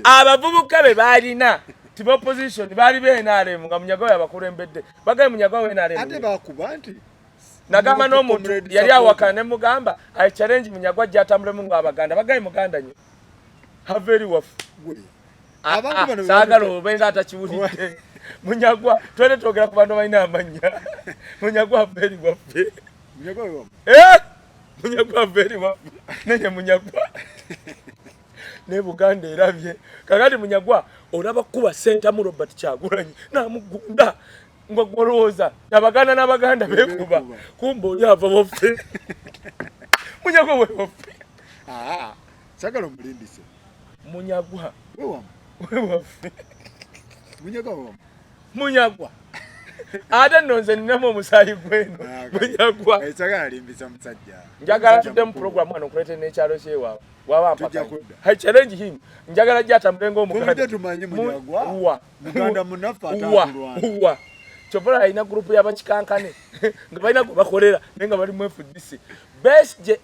abavubuka be balina tibo opposition bali benale nga munyagwa yabakulembedde bagaye munyagwa wenale ate bakuba nti nagamba n'omuntu yali awakane mugamba I challenge munyagwa jatambule mu Abaganda bagaye Muganda nyo haveri wafu abantu bano sagalo benga atakiwulidde munyagwa twende togera ku bantu balina amanya munyagwa haveri wafu munyagwa haveri wafu nenye munyagwa ne Buganda erabye kakati munyagwa olaba kuba senta mu Robert Kyagulanyi namugunda ngo goloza n'Abaganda bekuba kumbo oli ava bofe munyagwa we bofe sagalo mulindise munyagwa we wafe munyagwa ate nonze ninamo omusayi gweno munyagwa sagalo alimbisa musajja njagala tudde mu program wano kulete n'ekyalo kyewaabwe I challenge him njagala jatambule ng'Omuganda tumanyi munyagwa Muganda munafa atulwa chovola alina group y'abakikankane nga balina bakolera nenga bali mu FDC best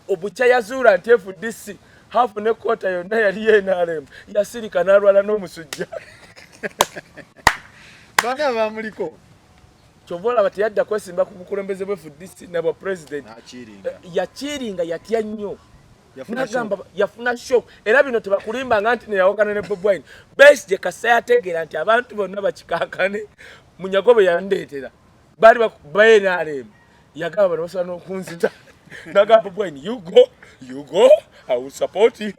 obucha yazura nti FDC half ne quarter yonna yali yenalem yasirika nalwala n'omusujja bana bamuliko chovola bati yadda kwesimba ku bukulembeze bwe FDC nabo president yachiringa yatya nnyo nagamba yafuna shock era bino tebakulimba nga nti neyawokana ne Bobi Wine best Kasaya yategeera nti abantu bonna bakikankane munyagobe yandeetera bali bayenalem yagamba bano basobola n'okunzita nagamba Bobi Wine you go I will support you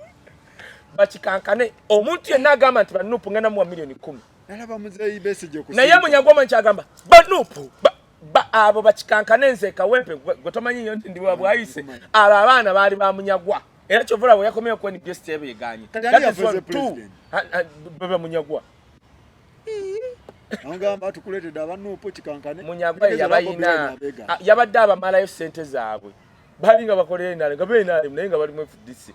bakikankane omuntu yenna agamba nti banupu ngenda muwa million 10 nalaba muzeyi message naye munyagoma nkyagamba banupu abo bakikankana Nsereko Wempe gwe tomanyi nnyo nti ndi wa bwayise abo abaana baali bamunyagwa era kyovula bwe yakomyewo ku NBS tebeeganye bebe munyagwa angamba tukuletedde abanuupu kikankane munyagwa yabayina yabadde abamalayo ssente zaabwe baali nga bakolera enale nga beenale naye nga bali mu FDC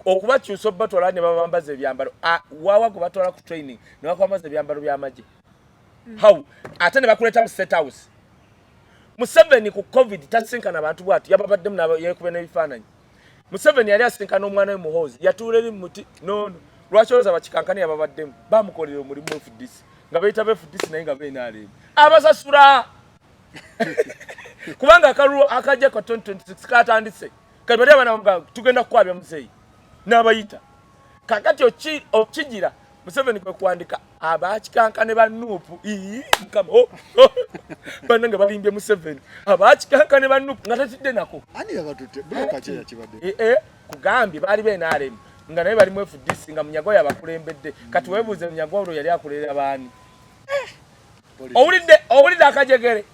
okubakyusa obatwala ne babambaza ebyambalo wawa gwe batwala ku training ne bakwambaza ebyambalo by'amagye how ate ne bakuleta mu State House Museveni ku COVID tasinkana abantu bwatu yababaddemu yekube n'ebifaananyi Museveni yali asinkana omwana we Muhoozi yatuula eri muti nono lwaki olowooza bakikankane yababaddemu bamukolera omulimu FDC nga bayita FDC naye nga beenaale abasasula kubanga akalulu akajja ka 2026 katandise kati bali abana tugenda kukwabya muzeeyi n'abayita kakati okigira Museveni kwe kuwandika abakikankane banuupu mukama bannange balimbye Museveni abakikankane banuupu nga tatidde nako ani yabatutte buloka kye yakibadde kugambye baali beenaalemu nga naye bali mu FDC nga Munyagwa yabakulembedde kati weebuuze Munyagwa olwo yali akulera baani owulidde akajegere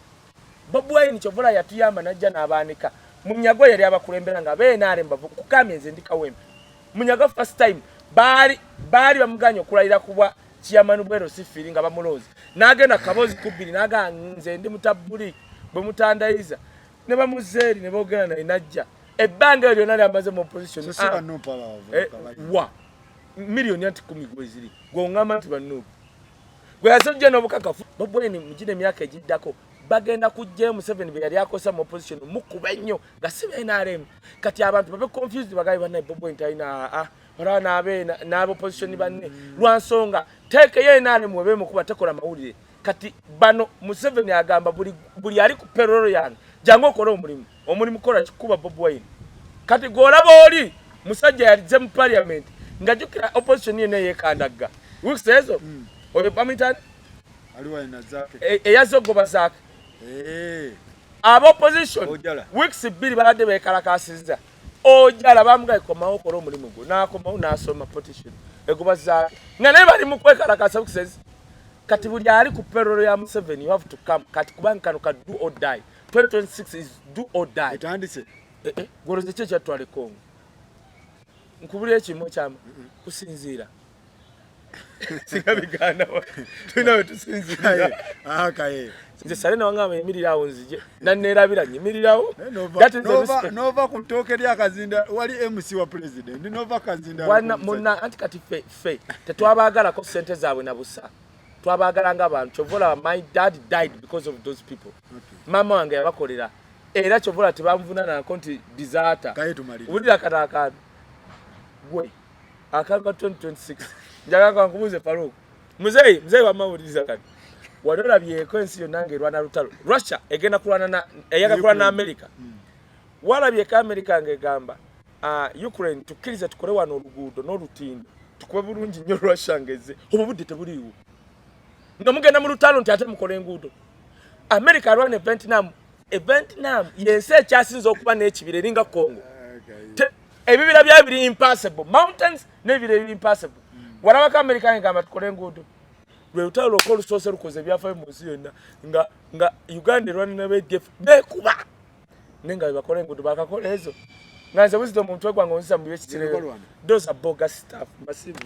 Bobi Wine kyovula yatuyamba najja n'abaanika Munyagwa yali abakulembera nga beenaalemu bavu kugambye nze ndi Kawempe Munyagwa first time baali bamuganya okulayira kuba chairman bwero sifiri nga bamuloozi n'agenda kabozi kubiri naga nze ndi mutabuli bwe mutandayiza ne bamuzeeri ne boogera naye najja ebbanga eryo nali amaze mu opposition wa milioni 10 gweziri gwongamba nti bannuupu gwe yasajja n'obukakafu Bobi Wine mugine emyaka egiddako bagenda kujja Museveni be yali akosa mu opposition mukuba nnyo nga si beenaalemu kati abantu babe confused bagaye bannaye Bobi Wine talina wala n'abo opposition banne lwansonga teeke yeenaalemu webe mukuba tekola mawulire kati bano Museveni agamba buli ali ku payroll yange jangu okola omulimu kola kikuba Bobi Wine kati gwolaba oli musajja yalize mu parliament ngajukira opposition yene yeekandagga weeks ezo oyo pamitani aliwa ina zake eyazogoba zake abo opposition weeks 2 baladde beekalakasizza ojala bamugaye komawo okola omulimu gwo n'akomawo n'asoma petition egoba zake nga naye bali mu kwekalakasa weeks kati buli ali ku payroll ya Museveni you have to come kati kubanga kano ka do or die 2026 is do or die etandise goroze kye kyatwale Kongo nkubulira ekimu kyama kusinziira sigabigana tunawe tusinziira Kaye nze sale na wangama emirirawo nzije nanneerabira nyimirirawo nova ku ttooke lya Kazinda wali MC wa president nova Kazinda wana muna anti kati fe tetwabaagalako ssente zaabwe na busa twabaagalanga abantu kyovola my dad died because of those people mama wange yabakolera era kyovola tebamuvunana nako nti disaster wulira kataakaano gwe akanga 2026 njaga nkubuuze Farouk muzeeyi wamawuliriza kati walolabyeko ensi yonna ng'erwana lutalo Russia egenda kulwana eyaga kulwana na America walabyeko America ng'egamba Ukraine tukkirize tukole wano oluguudo n'olutindo tukube bulungi nnyo Russia ngeze obudde tebuliiwo nga mugenda mu lutalo nti ate mukole enguudo America alwana Vietnam yensi ekyasinza okuba n'ekibira eringa Congo ebibira bya biri impassable mountains n'ebibira ebiri impassable walabako America ng'egamba tukole enguudo lwe lutalo lwokka olusoose lukoze ebyafaayo mu nsi yonna nga Uganda erwana n'abeDF beekuba naye nga bebakola enguudo bakakola ezo nga nze buzita omuntu wegwange onzisa mu byekitire those are bogus stuff massive